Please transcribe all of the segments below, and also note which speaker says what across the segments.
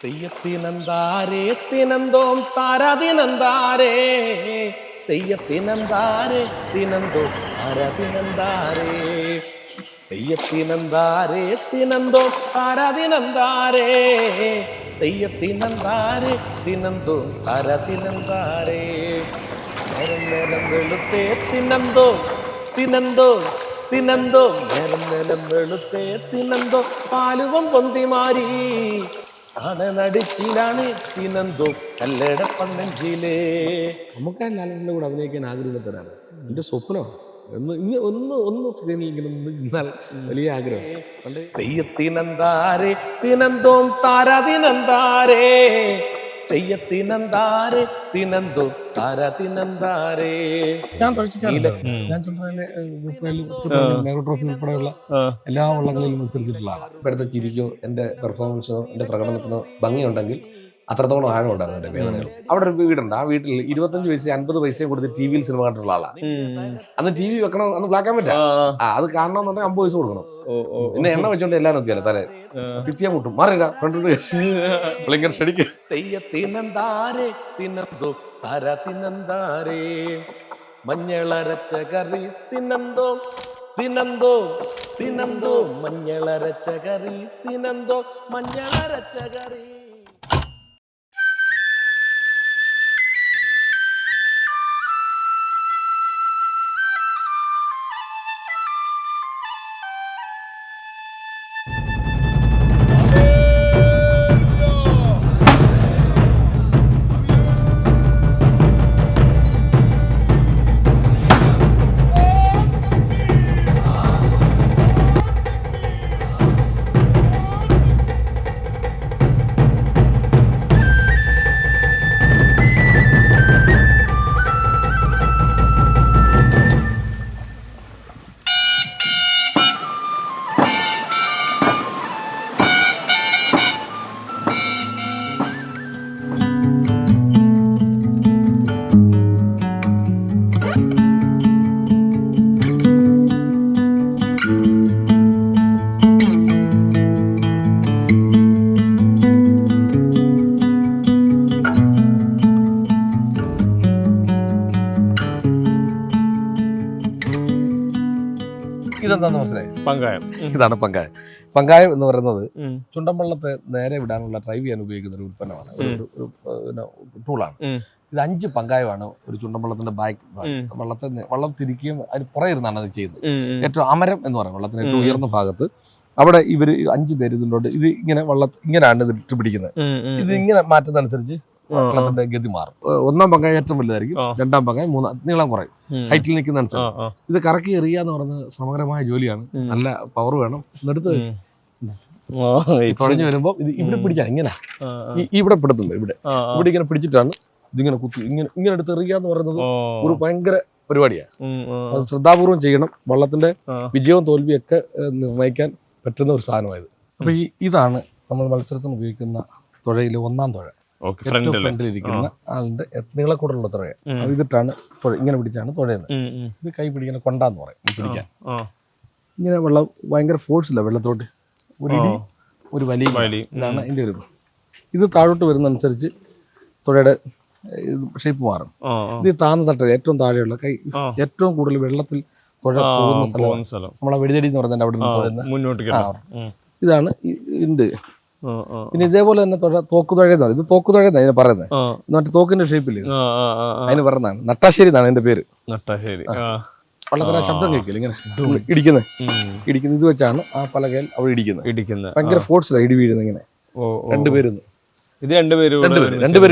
Speaker 1: തെയ്യത്തിനന്താരേ തിനന്തോം താരതിനന്താരേ തെയ്യത്തിനന്താരേ തിനന്തോം താരതിനന്താരേ തെയ്യത്തിനന്താരേ തിനന്തോം താരതിനന്താരേ തെയ്യത്തിനന്താരേ തിനന്തോം താരതിനന്താരേ നേരം നേരം വെളുത്തേ തിനന്തോ തിനന്തോ തിനന്തോ നേരം നേരം വെളുത്തേ തിനന്തോ പാലുവം പൊന്തിമാരി നടിച്ചിലാണ് തിനന്തോ കല്ലടപ്പന്നഞ്ചിലേ.
Speaker 2: നമുക്ക് ലാലേട്ടൻ്റെ കൂടെ അഭിനയിക്കാൻ ആഗ്രഹത്തിലാണ് എൻ്റെ സ്വപ്നമാണ്. ഒന്ന് സ്ക്രീനിൽ ഇങ്ങനെ നിന്നാൽ വലിയ ആഗ്രഹം.
Speaker 1: തെയ്യത്തിനന്താരേ തിനന്തോം താരതിനന്താരേ തെയ്യത്തിനന്താരേ തിനന്തോ താരതിനന്താരേ.
Speaker 2: ഞാൻ നെഹ്റു ട്രോഫി ഉൾപ്പെടെയുള്ള എല്ലാ വള്ളങ്ങളിലും മത്സരിച്ചിട്ടുള്ള ആളാണ്. ഇപ്പോഴത്തെ ചിരിക്കോ എൻ്റെ പെർഫോമൻസിനോ എൻ്റെ പ്രകടനത്തിനോ ഭംഗിയുണ്ടെങ്കിൽ അത്രത്തോളം ആഴം ഉണ്ടായിരുന്നു എൻ്റെ വേദനകൾ. അവിടെ ഒരു വീടുണ്ട്, ആ വീട്ടിൽ 25 പൈസ 50 പൈസയും കൊടുത്ത് ടി വിയിൽ സിനിമ കണ്ടിട്ടുള്ള ആളാണ്. അന്ന് ടി വി വെക്കണം, അന്ന് ബ്ലാക്ക് ആൻഡ് വൈറ്റ്, അത് കാണണമെന്നുണ്ടെങ്കിൽ 50 പൈസ കൊടുക്കണം. പിന്നെ എണ്ണ വെച്ചോണ്ട് എല്ലാം നോക്കിയല്ലോ തലേ പിറ്റിയാ മുട്ടും മാറില്ല.
Speaker 1: തെയ്യത്തിനന്താരേ തിനന്തോ താരതിനന്താരേ മഞ്ഞളരച്ച കറി തിനന്തോ തിനന്തോ തിനന്തോ മഞ്ഞളരച്ച കറി തിനന്തോ മഞ്ഞളരച്ച കറി.
Speaker 2: ഇതെന്താന്ന് മനസ്സിലായി?
Speaker 1: പങ്കായം.
Speaker 2: ഇതാണ് പങ്കായം. പങ്കായം എന്ന് പറയുന്നത് ചുണ്ടൻവള്ളത്തെ നേരെ വിടാനുള്ള ഡ്രൈവ് ചെയ്യാൻ ഉപയോഗിക്കുന്ന ഒരു ഉൽപ്പന്നമാണ്, ഒരു ടൂളാണ്. ഇത് 5 പങ്കായമാണ് ഒരു ചുണ്ടൻവള്ളത്തിന്റെ ബാക്ക് വള്ളം തിരിക്കുകയും അതിന് പുറയിരുന്നാണ് അത് ചെയ്യുന്നത്. ഏറ്റവും അമരം എന്ന് പറയും വള്ളത്തിന് ഏറ്റവും ഉയർന്ന ഭാഗത്ത്, അവിടെ ഇവർ 5 പേര് ഇതിലുണ്ട്. ഇത് ഇങ്ങനെ ഇങ്ങനെയാണ് ഇത് ഇട്ട് പിടിക്കുന്നത്. ഇത് ഇങ്ങനെ മാറ്റുന്നതനുസരിച്ച് വള്ളത്തിന്റെ ഗതി മാറും. 1-ാം പങ്കായം ഏറ്റവും വലുതായിരിക്കും, 2-ാം പങ്കായം 3 നീളം കുറയും, ഹൈറ്റിൽ നിൽക്കുന്ന അനുസരിച്ച്. ഇത് കറക്കി എറിയുക എന്ന് പറയുന്നത് ശ്രമകരമായ ജോലിയാണ്, നല്ല പവർ വേണം. എന്നിടത്ത് കുഴഞ്ഞു വരുമ്പോൾ ഇത് ഇവിടെ പിടിച്ചാൽ ഇങ്ങനെ ഇവിടെ പെടുത്തുള്ളൂ, ഇവിടെ ഇങ്ങനെ പിടിച്ചിട്ടാണ് ഇതിങ്ങനെ കുത്തി ഇങ്ങനെ എടുത്ത് എറിയുക എന്ന് പറയുന്നത് ഒരു ഭയങ്കര പരിപാടിയാണ്. അത് ശ്രദ്ധാപൂർവം ചെയ്യണം. വള്ളത്തിന്റെ വിജയവും തോൽവിയൊക്കെ നിർണ്ണയിക്കാൻ പറ്റുന്ന ഒരു സാധനമായത്. അപ്പൊ ഇതാണ് നമ്മൾ മത്സരത്തിന് ഉപയോഗിക്കുന്ന തുഴയിലെ 1-ാം തുഴ. ഫ്രണ്ടിലിരിക്കുന്ന ആളിന്റെ നീളക്കൂടുള്ള തുഴ. ഇതിട്ടാണ് ഇങ്ങനെ പിടിച്ചാണ് തുഴയുന്നത്. ഇത് കൈ പിടിക്കുന്ന കൊണ്ടാന്ന് പറയും പിടിക്കാൻ. ഇങ്ങനെ വെള്ളം ഭയങ്കര ഫോഴ്സില്ല, വെള്ളത്തോട്ട് ഒരു വലിയ ഇതാണ് അതിന്റെ ഒരു. ഇത് താഴോട്ട് വരുന്നതനുസരിച്ച് തുഴയുടെ ഷേപ്പ് മാറും. ഇത് താന്ന തട്ട ഏറ്റവും താഴെയുള്ള കൈ ഏറ്റവും കൂടുതൽ വെള്ളത്തിൽ തുഴ പോകുന്ന സ്ഥലം നമ്മളെ വെടിതടി എന്ന് പറയുന്നത് അവിടെ നിന്ന് ഇതാണ് ഇതിന്റെ. പിന്നെ ഇതേപോലെ തന്നെ തോക്കുതുഴയെന്ന് പറയും. ഇത് തോക്കുതുഴയെന്നാണ് അതിന് പറയുന്നത്. മറ്റേ തോക്കിന്റെ ഷേപ്പില് അതിന് പറയുന്നതാണ്. നട്ടാശ്ശേരി എന്നാണ് അതിന്റെ പേര്. നട്ടാശ്ശേരി വള്ളത്തിന് ശബ്ദം കേൾക്കില്ല, ഇങ്ങനെ ഇടിക്കുന്നത് ഇത് വെച്ചാണ് ആ പലകയിൽ അവിടെ ഇടിക്കുന്നത്. ഭയങ്കര ഫോഴ്സിലാണ് ഇടി വീഴുന്നത്. ഇങ്ങനെ രണ്ടുപേരും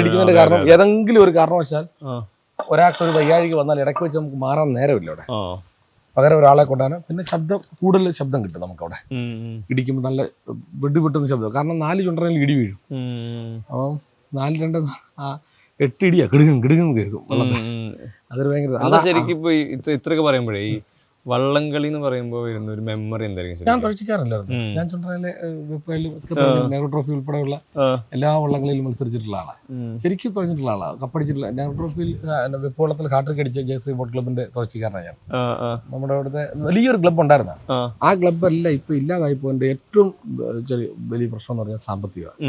Speaker 2: ഇടിക്കുന്നതിന്റെ കാരണം ഏതെങ്കിലും ഒരു കാരണവശാൽ ഒരാൾക്ക് ഒരു വയ്യാഴിക വന്നാൽ ഇടയ്ക്ക് വെച്ച് നമുക്ക് മാറാൻ നേരമില്ല അവിടെ. പകരം ഒരാളെ കൊണ്ടാണ്. പിന്നെ കൂടുതൽ ശബ്ദം കിട്ടും നമുക്ക് അവിടെ ഇടിക്കുമ്പോൾ, നല്ല വെടിപെട്ടുന്ന ശബ്ദം. കാരണം 4 ചുണ്ടനിൽ ഇടി വീഴും. അപ്പം 4-2 8 ഇടിയാ കിടുങ്ങും കേൾക്കും വെള്ളത്തിൽ. അതൊരു ഭയങ്കര
Speaker 3: ശരിക്കും ഇപ്പൊ ഇത്രയൊക്കെ പറയുമ്പോഴേ ഈ വള്ളംകളി എന്ന് പറയുമ്പോൾ വരുന്ന ഒരു മെമ്മറി എന്തായിരിക്കും?
Speaker 2: ഞാൻ തുഴച്ചിക്കാറില്ലായിരുന്നു. ഞാൻ ചുണ്ടനിലെ നെഹ്റു ട്രോഫി ഉൾപ്പെടെയുള്ള എല്ലാ വള്ളങ്ങളിലും മത്സരിച്ചിട്ടുള്ള ആളാണ്. ശരിക്കും തുഴഞ്ഞിട്ടുള്ള ആളാണ്. കപ്പടിച്ചിട്ടുള്ള നെഹ്റു ട്രോഫിയിൽ വെപ്പോളത്തിൽ ഹാട്രിക് അടിച്ച ജയശ്രീ ബോട്ട് ക്ലബിന്റെ തുഴച്ചിക്കാരനാണ് ഞാൻ. നമ്മുടെ അവിടുത്തെ വലിയൊരു ക്ലബ് ഉണ്ടായിരുന്നു. ആ ക്ലബ്ബെല്ലാം ഇപ്പൊ ഇല്ലാതായി പോയതിന്റെ ഏറ്റവും വലിയ പ്രശ്നം എന്ന് പറഞ്ഞാൽ സാമ്പത്തികമാണ്.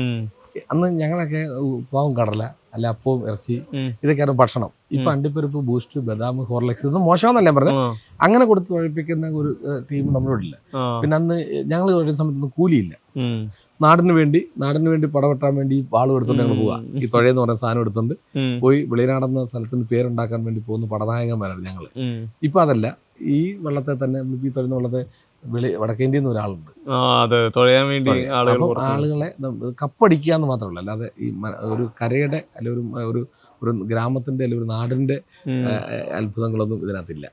Speaker 2: അന്ന് ഞങ്ങളൊക്കെ ഉപ്പാവും കടല അല്ല അപ്പവും ഇറച്ചി ഇതൊക്കെയാണ് ഭക്ഷണം. ഇപ്പൊ അണ്ടിപ്പരിപ്പ്, ബൂസ്റ്റ്, ബദാം, ഹോർലിക്സ് ഇതൊന്നും മോശമെന്നല്ല പറഞ്ഞത്. അങ്ങനെ കൊടുത്ത് ഒഴിപ്പിക്കുന്ന ഒരു ടീം നമ്മളോടില്ല. പിന്നെ അന്ന് ഞങ്ങൾ ഒരു സമയത്തൊന്നും കൂലിയില്ല. നാടിന് വേണ്ടി പടവെട്ടാൻ വേണ്ടി വാളും എടുത്തോണ്ട് ഞങ്ങൾ പോവാ. ഈ തുഴയെന്ന് പറയുന്ന സാധനം എടുത്തോണ്ട് പോയി വെളിനാടെന്ന സ്ഥലത്തിന് പേരുണ്ടാക്കാൻ വേണ്ടി പോകുന്ന പടനായകന്മാരാണ് ഞങ്ങള്. ഇപ്പൊ അതല്ല, ഈ വെള്ളത്തെ തന്നെ ഈ തുഴയുന്ന വെള്ളത്തെ വടക്കേന്ത്യയിൽ നിന്ന് ഒരാളുണ്ട്
Speaker 3: തുഴയാൻ വേണ്ടി
Speaker 2: ആളുകളെ കപ്പടിക്കുക എന്ന് മാത്രമല്ല, അല്ലാതെ ഈ ഒരു കരയുടെ അല്ലെ ഒരു ഗ്രാമത്തിന്റെ അല്ലെ ഒരു നാടിന്റെ അത്ഭുതങ്ങളൊന്നും ഇതിനകത്തില്ല.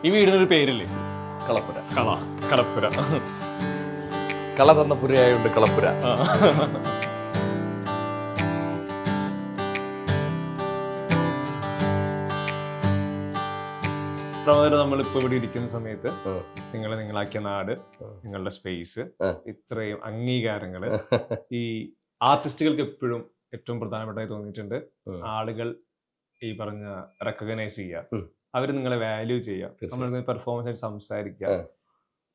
Speaker 3: ഈ വീടിനൊരു പേരില്ലേ?
Speaker 2: കളപ്പുര.
Speaker 3: കളപ്പുര.
Speaker 2: കള തന്ന പുരയായുണ്ട് കളപ്പുര.
Speaker 3: നമ്മളിപ്പോ ഇവിടെ ഇരിക്കുന്ന സമയത്ത് നിങ്ങളാക്കിയ നാട്, നിങ്ങളുടെ സ്പേസ്, ഇത്രയും അംഗീകാരങ്ങള് ഈ ആർട്ടിസ്റ്റുകൾക്ക് എപ്പോഴും ഏറ്റവും പ്രധാനപ്പെട്ടതായി തോന്നിയിട്ടുണ്ട്. ആളുകൾ ഈ പറഞ്ഞ റെക്കഗ്നൈസ് ചെയ്യുക, അവര് നിങ്ങളെ വാല്യൂ ചെയ്യുക, നമ്മൾ പെർഫോമൻസ് ആയിട്ട് സംസാരിക്കുക.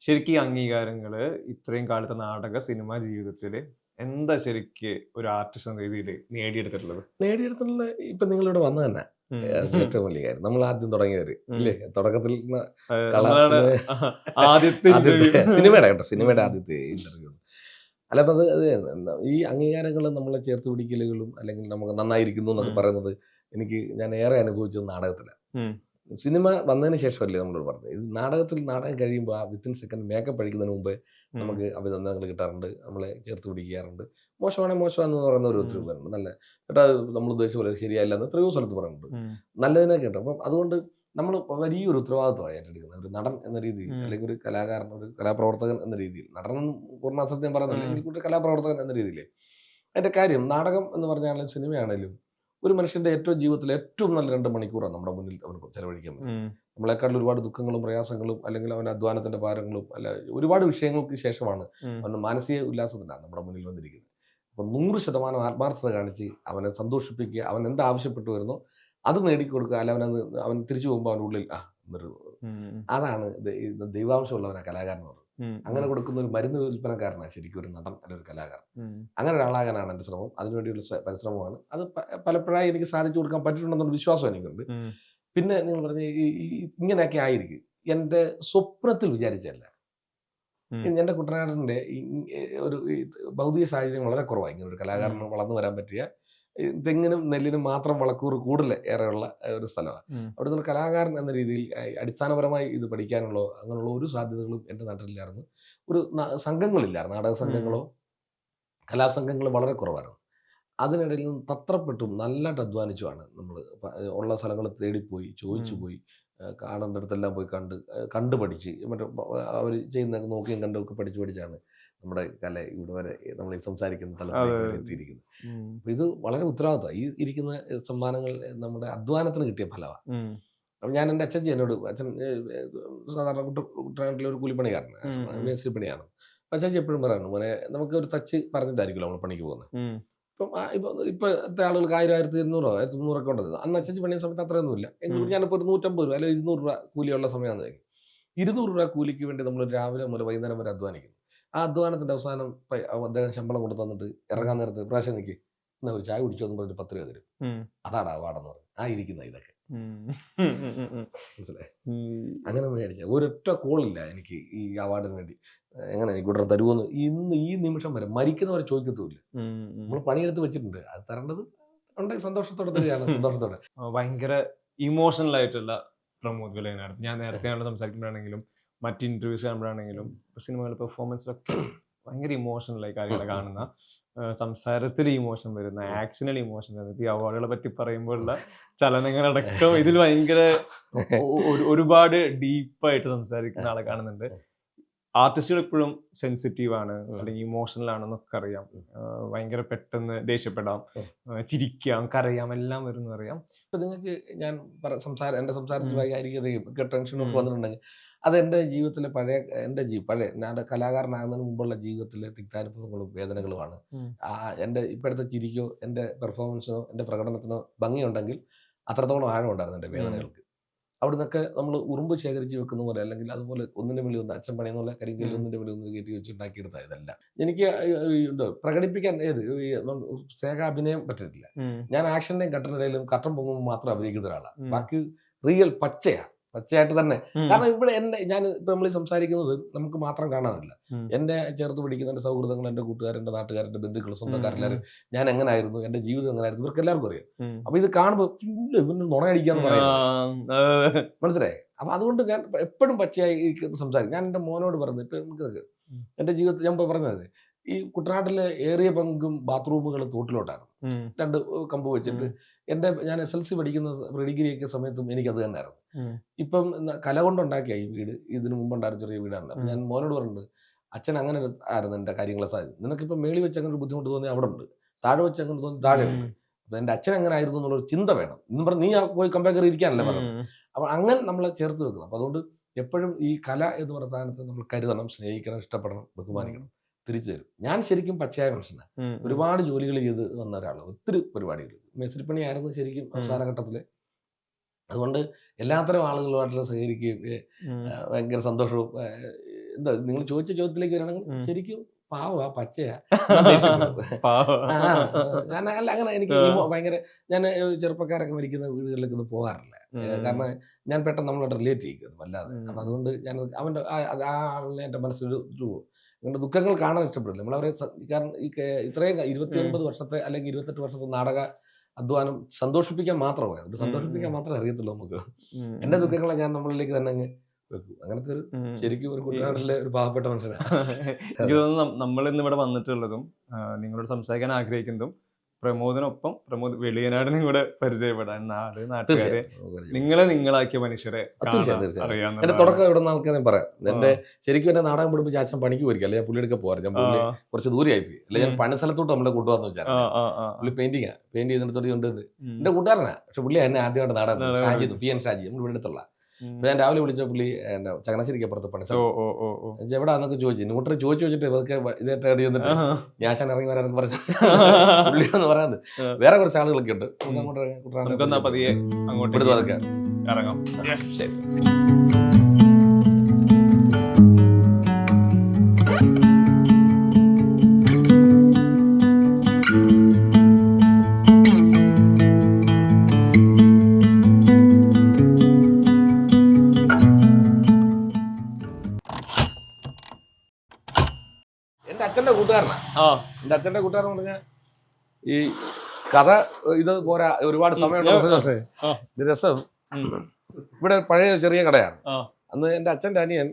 Speaker 3: ശരിക്കും ഈ അംഗീകാരങ്ങള് ഇത്രയും കാലത്തെ നാടക സിനിമ ജീവിതത്തില് എന്താ ശരിക്ക് ഒരു ആർട്ടിസ്റ്റ് എന്ന രീതിയിൽ നേടിയെടുത്തിട്ടുള്ളത്?
Speaker 2: ഇപ്പൊ നിങ്ങളിവിടെ വന്ന തന്നെ ഏറ്റവും വലിയ കാര്യം. നമ്മൾ ആദ്യം തുടങ്ങിയവര് ഇല്ലേ, തുടക്കത്തിൽ സിനിമയുടെ ആദ്യത്തെ ഇന്റർവ്യൂ. അല്ല, അപ്പൊ അത് ഈ അംഗീകാരങ്ങൾ നമ്മളെ ചേർത്ത് പിടിക്കലുകളും അല്ലെങ്കിൽ നമുക്ക് നന്നായിരിക്കുന്നു എന്നൊക്കെ പറയുന്നത് ഞാൻ ഏറെ അനുഭവിച്ചത് നാടകത്തിലാണ്. സിനിമ വന്നതിന് ശേഷമല്ലേ നമ്മളോട് പറഞ്ഞത്. ഇത് നാടകം കഴിയുമ്പോൾ ആ വിത്തിൻ സെക്കൻഡ് മേക്കപ്പ് അടിക്കുന്നതിന് മുമ്പ് നമുക്ക് അഭിനന്ദനങ്ങൾ കിട്ടാറുണ്ട്, നമ്മളെ ചേർത്ത് പിടിക്കാറുണ്ട്. മോശമാണെങ്കിൽ മോശമാണെന്ന് പറയുന്ന ഒരു ഒത്തിരി പേരുണ്ട്. നല്ല കേട്ടാ നമ്മൾ ഉദ്ദേശിച്ച പോലെ ശരിയല്ല എന്ന് എത്രയോ സ്ഥലത്ത് പറയുന്നുണ്ട്. നല്ലതിനെ കേട്ടോ. അപ്പം അതുകൊണ്ട് നമ്മൾ വലിയൊരു ഉത്തരവാദിത്വമായി ഏറ്റെടുക്കുന്നത്. ഒരു നടൻ എന്ന രീതിയിൽ, അല്ലെങ്കിൽ ഒരു കലാകാരൻ, ഒരു കലാപ്രവർത്തകൻ എന്ന രീതിയിൽ, നടൻ പൂർണ്ണ അസത്യം പറയുന്നില്ല, അല്ലെങ്കിൽ ഒരു കലാപ്രവർത്തകൻ എന്ന രീതിയിൽ അതിന്റെ കാര്യം. നാടകം എന്ന് പറഞ്ഞാലും സിനിമയാണെങ്കിലും ഒരു മനുഷ്യന്റെ ഏറ്റവും ജീവിതത്തിലെ ഏറ്റവും നല്ല 2 മണിക്കൂറാണ് നമ്മുടെ മുന്നിൽ അവന് ചെലവഴിക്കാൻ പറ്റും. നമ്മളെക്കാട്ടിൽ ഒരുപാട് ദുഃഖങ്ങളും പ്രയാസങ്ങളും അല്ലെങ്കിൽ അവന്റെ അധ്വാനത്തിന്റെ ഭാരങ്ങളും അല്ല ഒരുപാട് വിഷയങ്ങൾക്ക് ശേഷമാണ് അവന്റെ മാനസിക ഉല്ലാസത്തിനാണ് നമ്മുടെ മുന്നിൽ വന്നിരിക്കുന്നത്. അപ്പൊ 100% ആത്മാർത്ഥത കാണിച്ച് അവനെ സന്തോഷിപ്പിക്കുക, അവൻ എന്താവശ്യപ്പെട്ടു വരുന്നോ അത് നേടിക്കൊടുക്കുക. അല്ല അവൻ തിരിച്ചു പോകുമ്പോൾ അവൻ്റെ ഉള്ളിൽ അതാണ് ദൈവാംശമുള്ളവനാ കലാകാരൻ എന്ന് പറയുന്നത്. അങ്ങനെ കൊടുക്കുന്ന ഒരു മരുന്ന് വിൽപ്പനക്കാരനാണ് ശരിക്കും ഒരു നടൻ അല്ലെങ്കിൽ ഒരു കലാകാരൻ. അങ്ങനെ ഒരാളാകാനാണ് എൻ്റെ ശ്രമം. അതിനുവേണ്ടിയുള്ള പരിശ്രമമാണ്. അത് പലപ്പോഴായി എനിക്ക് സാധിച്ചു കൊടുക്കാൻ പറ്റിയിട്ടുണ്ടെന്നുള്ള വിശ്വാസം എനിക്കുണ്ട്. പിന്നെ നിങ്ങൾ പറഞ്ഞ ഇങ്ങനെയൊക്കെ ആയിരിക്കും എൻ്റെ സ്വപ്നത്തിൽ വിചാരിച്ചല്ല. എൻ്റെ കുട്ടനാടിൻ്റെ ഒരു ഭൗതിക സാഹചര്യം വളരെ കുറവാണ് ഇങ്ങനെ ഒരു കലാകാരന് വളർന്നു വരാൻ പറ്റിയ. തെങ്ങിനും നെല്ലിനും മാത്രം വളക്കൂർ കൂടുതൽ ഏറെയുള്ള ഒരു സ്ഥലമാണ്. അവിടെ നിന്ന് കലാകാരൻ എന്ന രീതിയിൽ അടിസ്ഥാനപരമായി ഇത് പഠിക്കാനുള്ള അങ്ങനെയുള്ള ഒരു സാധ്യതകളും എൻ്റെ നാട്ടിലില്ലായിരുന്നു. ഒരു സംഘങ്ങളില്ലായിരുന്നു, നാടക സംഘങ്ങളോ കലാസംഘങ്ങളോ വളരെ കുറവായിരുന്നു. അതിനിടയിൽ നിന്ന് തത്രപ്പെട്ടും നല്ലതായിട്ട് അധ്വാനിച്ചുമാണ് നമ്മൾ ഉള്ള സ്ഥലങ്ങൾ തേടിപ്പോയി, ചോദിച്ചു പോയി, കാണേണ്ട അടുത്തെല്ലാം പോയി കണ്ട് പഠിച്ച് മറ്റേ അവർ ചെയ്യുന്നതൊക്കെ നോക്കിയും കണ്ടൊക്കെ പഠിച്ചാണ് നമ്മുടെ കല ഇവിടെ വരെ നമ്മൾ ഈ സംസാരിക്കുന്ന തലത്തിലേക്ക് എത്തിയിരിക്കുന്നത്. അപ്പൊ ഇത് വളരെ ഉത്തരവാദിത്തം. ഈ ഇരിക്കുന്ന സമ്മാനങ്ങൾ നമ്മുടെ അധ്വാനത്തിന് കിട്ടിയ ഫലമാണ്. അപ്പൊ ഞാൻ എൻ്റെ അച്ഛൻ സാധാരണ കുട്ടനാട്ടിലെ ഒരു കൂലിപ്പണിക്കാരനാണ്, മേസ്ത്രി പണിയാണ്. അച്ഛൻ എപ്പോഴും പറയുന്നു, മോനെ നമുക്ക് ഒരു തച്ച് പറഞ്ഞിട്ടായിരിക്കുമല്ലോ നമ്മൾ പണിക്ക് പോകുന്നത്. ഇപ്പോഴത്തെ ആളുകൾക്ക് 1000, 1200, 1300 ഉണ്ടത്. അന്ന് അച്ഛൻ പണിയുന്ന സമയത്ത് അത്രയൊന്നുമില്ല. എങ്കിലും ഞാനിപ്പോൾ ഒരു 150 രൂപ അല്ലെങ്കിൽ 200 രൂപ കൂലിയുള്ള സമയമാണ്. 200 രൂപ കൂലിക്ക് വേണ്ടി നമ്മൾ രാവിലെ മുതൽ വൈകുന്നേരം വരെ അധ്വാനിക്കുന്നു. ആ അധ്വാനത്തിന്റെ അവസാനം അദ്ദേഹം ശമ്പളം കൊടുത്തു തന്നിട്ട് ഇറങ്ങാൻ നേരത്ത് പ്രാവശ്യം നിൽക്കി എന്നാ ഒരു ചായ കുടിച്ചോ എന്ന് പറഞ്ഞിട്ട് 10 രൂപ തരും. അതാണ് അവാർഡെന്ന് പറയുന്നത്. ആ ഇരിക്കുന്ന ഇതൊക്കെ മനസ്സിലായി. അങ്ങനെ മേടിച്ച ഒരൊറ്റ കോളില്ല എനിക്ക് ഈ അവാർഡിന് വേണ്ടി. എങ്ങനെ ഇവിടെ തരുമെന്ന് ഇന്ന് ഈ നിമിഷം വരെ മരിക്കുന്നവരെ ചോദിക്കത്തുമില്ല. നമ്മൾ പണിയെടുത്ത് വെച്ചിട്ടുണ്ട്, അത് തരേണ്ടത് ഉണ്ടെങ്കിൽ സന്തോഷത്തോടെ തരികയാണ്. സന്തോഷത്തോടെ.
Speaker 3: ഭയങ്കര ഇമോഷണൽ ആയിട്ടുള്ള പ്രമോദ് വിലയനാണ്. ഞാൻ നേരത്തെ സംസാരിക്കുമ്പോഴാണെങ്കിലും മറ്റ് ഇന്റർവ്യൂസ് കാണുമ്പോഴാണെങ്കിലും സിനിമകളുടെ പെർഫോമൻസിലൊക്കെ ഭയങ്കര ഇമോഷണലായി കാര്യങ്ങൾ കാണുന്ന, സംസാരത്തിൽ ഇമോഷൻ വരുന്ന, ആക്ഷനിൽ ഇമോഷൻ വരുന്ന, ഈ അവാർഡുകളെ പറ്റി പറയുമ്പോഴുള്ള ചലനങ്ങളടക്കം ഇതിൽ ഭയങ്കര ഒരുപാട് ഡീപ്പായിട്ട് സംസാരിക്കുന്ന ആളെ കാണുന്നുണ്ട്. ആർട്ടിസ്റ്റുകൾ എപ്പോഴും സെൻസിറ്റീവ് ആണ് അല്ലെങ്കിൽ ഇമോഷണൽ ആണെന്നൊക്കെ അറിയാം. ഭയങ്കര പെട്ടെന്ന് ദേഷ്യപ്പെടാം, ചിരിക്കാം, കരയാം, എല്ലാം വരും അറിയാം.
Speaker 2: ഇപ്പൊ നിങ്ങൾക്ക് ഞാൻ എൻ്റെ സംസാരത്തിൽ വൈകാരികതയും ടെൻഷനൊക്കെ വന്നിട്ടുണ്ടെങ്കിൽ അത് എൻ്റെ ജീവിതത്തിലെ പഴയ ഞാൻ കലാകാരനാകുന്നതിന് മുമ്പുള്ള ജീവിതത്തിലെ തിക്താനുഭവങ്ങളും വേദനകളുമാണ്. എൻ്റെ ഇപ്പോഴത്തെ ചിരിക്കോ എൻ്റെ പെർഫോമൻസിനോ എൻ്റെ പ്രകടനത്തിനോ ഭംഗിയുണ്ടെങ്കിൽ അത്രത്തോളം ആഴം ഉണ്ടായിരുന്നു എൻ്റെ വേദനകൾക്ക്. അവിടെ നിന്നൊക്കെ നമ്മൾ ഉറുമ്പ് ശേഖരിച്ച് വെക്കുന്ന പോലെ, അല്ലെങ്കിൽ അതുപോലെ ഒന്നിന്റെ മേളിൽ ഒന്ന് അച്ഛൻ പണിയെന്നുള്ള കരിങ്കല്ല് ഒന്നിന്റെ മേളിൽ ഒന്ന് കയറ്റി വെച്ച് ഉണ്ടാക്കിയെടുത്ത ഇതല്ല. എനിക്ക് എന്തോ പ്രകടിപ്പിക്കാൻ സ്നേഹ അഭിനയം പറ്റത്തില്ല. ഞാൻ ആക്ഷന്റെയും കട്ടനിടയിലും കട്ടൻ പൊങ്ങുമ്പോൾ മാത്രം അഭിനയിക്കുന്ന ഒരാളാണ്. ബാക്കി റിയൽ പച്ചയായിട്ട് തന്നെ. കാരണം ഇവിടെ ഞാൻ ഇപ്പൊ നമ്മൾ സംസാരിക്കുന്നത് നമുക്ക് മാത്രം കാണാനില്ല. എന്റെ ചേർത്ത് പിടിക്കുന്ന എന്റെ സൗഹൃദങ്ങൾ, എന്റെ കൂട്ടുകാർ, എന്റെ നാട്ടുകാർ, എന്റെ ബന്ധുക്കൾ, സ്വന്തക്കാരെല്ലാവരും ഞാൻ എങ്ങനായിരുന്നു, എന്റെ ജീവിതം എങ്ങനായിരുന്നു, ഇവർക്ക് എല്ലാവർക്കും അറിയാം. അപ്പൊ ഇത് കാണുമ്പോൾ ഇവന് നുണയടിക്കാന്ന് പറയുന്നത് മനസ്സിലായി. അപ്പൊ അതുകൊണ്ട് ഞാൻ എപ്പോഴും പച്ചയായി സംസാരിക്കും. ഞാൻ എന്റെ മോനോട് പറഞ്ഞു, ഇപ്പൊ നമുക്ക് എന്റെ ജീവിതത്തിൽ ഞാൻ പറഞ്ഞത്, ഈ കുട്ടനാട്ടിലെ ഏറിയ പങ്കും ബാത്റൂമുകൾ തോട്ടിലോട്ടാണ്. 2 കമ്പ് വെച്ചിട്ട് ഞാൻ SLC പഠിക്കുന്ന ഡിഗ്രിയൊക്കെ സമയത്തും എനിക്കത് തന്നെയായിരുന്നു. ഇപ്പം കല കൊണ്ടുണ്ടാക്കിയ ഈ വീട് ഇതിന് മുമ്പുണ്ടായിരുന്ന ചെറിയ വീടാണ്. അപ്പൊ ഞാൻ മോനോട് പറഞ്ഞിട്ടുണ്ട്, അച്ഛൻ അങ്ങനെ ആയിരുന്നു എന്റെ കാര്യങ്ങളെ സാധിക്കും. നിനക്കിപ്പോൾ മേളി വെച്ച് അങ്ങനെ ഒരു ബുദ്ധിമുട്ട് തോന്നി അവിടെ ഉണ്ട്, താഴെ വെച്ച് അങ്ങനെ തോന്നി താഴെ ഉണ്ട്. അപ്പൊ എന്റെ അച്ഛൻ എങ്ങനെ ആയിരുന്നു എന്നുള്ളൊരു ചിന്ത വേണം എന്ന് പറഞ്ഞ് നീ പോയി കമ്പയർ ഇരിക്കാനല്ലേ പറഞ്ഞത്. അപ്പൊ അങ്ങനെ നമ്മളെ ചേർത്ത് വെക്കണം. അപ്പൊ അതുകൊണ്ട് എപ്പോഴും ഈ കല എന്ന് പറയുന്ന സാധനത്തെ നമ്മൾ കരുതണം, സ്നേഹിക്കണം, ഇഷ്ടപ്പെടണം, ബഹുമാനിക്കണം. തിരിച്ചു തരും. ഞാൻ ശരിക്കും പച്ചയായ മനുഷ്യനാണ്. ഒരുപാട് ജോലികൾ ചെയ്ത് വന്ന ഒരാളാണ്. ഒത്തിരി പരിപാടികൾ മേസ്തിരിപ്പണിയായിരുന്നു ശരിക്കും അവസാന ഘട്ടത്തില്. അതുകൊണ്ട് എല്ലാത്തരം ആളുകളുമായിട്ടുള്ള സഹകരിക്കുകയും ഭയങ്കര സന്തോഷവും. എന്താ നിങ്ങൾ ചോദിച്ച ചോദ്യത്തിലേക്ക് വരികയാണെങ്കിൽ ശരിക്കും പച്ചയാ. ഞാൻ അങ്ങനെ എനിക്ക് ഭയങ്കര ഞാൻ ചെറുപ്പക്കാരൊക്കെ മരിക്കുന്ന വീടുകളിലേക്ക് ഒന്നും പോകാറില്ല. കാരണം ഞാൻ പെട്ടെന്ന് നമ്മളോട് റിലേറ്റ് ചെയ്യിക്കുന്നത് വല്ലാതെ. അപ്പൊ അതുകൊണ്ട് ഞാൻ അവന്റെ ആളിനെ എന്റെ മനസ്സിലൊരു അങ്ങനെ ദുഃഖങ്ങൾ കാണാൻ ഇഷ്ടപ്പെടില്ല നമ്മളവരെ. കാരണം ഇത്രയും 29 വർഷത്തെ അല്ലെങ്കിൽ 28 വർഷത്തെ നാടക അധ്വാനം സന്തോഷിപ്പിക്കാൻ മാത്രമേ അറിയത്തുള്ളൂ നമുക്ക്. എന്റെ ദുഃഖങ്ങളെ ഞാൻ നമ്മളിലേക്ക് തന്നെ അങ്ങ് വെക്കും. അങ്ങനത്തെ ഒരു ശരിക്കും ഒരു കുട്ടനാട്ടിലെ ഒരു പാവപ്പെട്ട മനുഷ്യനാണ്.
Speaker 3: എനിക്ക് തോന്നുന്നു നമ്മൾ ഇന്ന് ഇവിടെ വന്നിട്ടുള്ളതും നിങ്ങളോട് സംസാരിക്കാൻ ആഗ്രഹിക്കുന്നതും പ്രമോദിനൊപ്പം പ്രമോദ് വെളിയനാടിനും കൂടെ പരിചയപ്പെടാൻ, നാട്ടുകാരെ നിങ്ങളാക്കിയ മനുഷ്യരെ അറിയാം.
Speaker 2: എന്റെ തുടക്കം ഇവിടെ നിന്ന് ആൾക്കാരെ പറയാം. എന്റെ ശരിക്കും എന്റെ നാടകം പഠിപ്പിച്ച് അച്ഛൻ പണിക്ക് പോയിരിക്കും, അല്ലെ ഞാൻ പുള്ളിയെടുക്കാൻ പോകാറ്. ഞാൻ പുള്ളി കുറച്ച് ദൂരെയായി പോയി, അല്ലെ ഞാൻ പണി സ്ഥലത്തോട്ട് നമ്മളെ കൊണ്ടുപോകാന്ന് വെച്ചാൽ പുള്ളി പെയിന്റ് ചെയ്തിടത്തോട്ട് കൊണ്ടുവന്ന് എന്റെ കൂട്ടുകാരനാ. പക്ഷെ പുള്ളി എന്നെ ആദ്യമായിട്ട് നാടകം ഷാജി, PN ഷാജി, നമ്മൾ ഇവിടെ അടുത്തുള്ള. ഞാൻ രാവിലെ വിളിച്ച പുള്ളി ചങ്ങനാശ്ശേരിക്ക് അപ്പുറത്ത് പണി സ്ഥലം എവിടാന്നൊക്കെ ചോദിച്ചു. ന്യൂട്ടർ ചോദിച്ചു വെച്ചിട്ട് ഇതായിട്ട് അടി വന്നിട്ട് ഞാൻ ഇറങ്ങി വരാനൊക്കെ പറഞ്ഞു പുള്ളി എന്ന് പറയാത്. വേറെ കുറച്ച് ആളുകളൊക്കെ ഉണ്ട്. അങ്ങോട്ട് അതൊക്കെ
Speaker 3: ഇറങ്ങാം.
Speaker 2: ശരി. എന്റെ അച്ഛന്റെ കൂട്ടുകാരൻ പറഞ്ഞാൽ ഈ കഥ ഇത് പോരാ, ഒരുപാട് സമയമുണ്ട്. ഇത് രസം. ഇവിടെ പഴയ ചെറിയ കടയാണ്. അന്ന് എന്റെ അച്ഛൻ്റെ അനിയൻ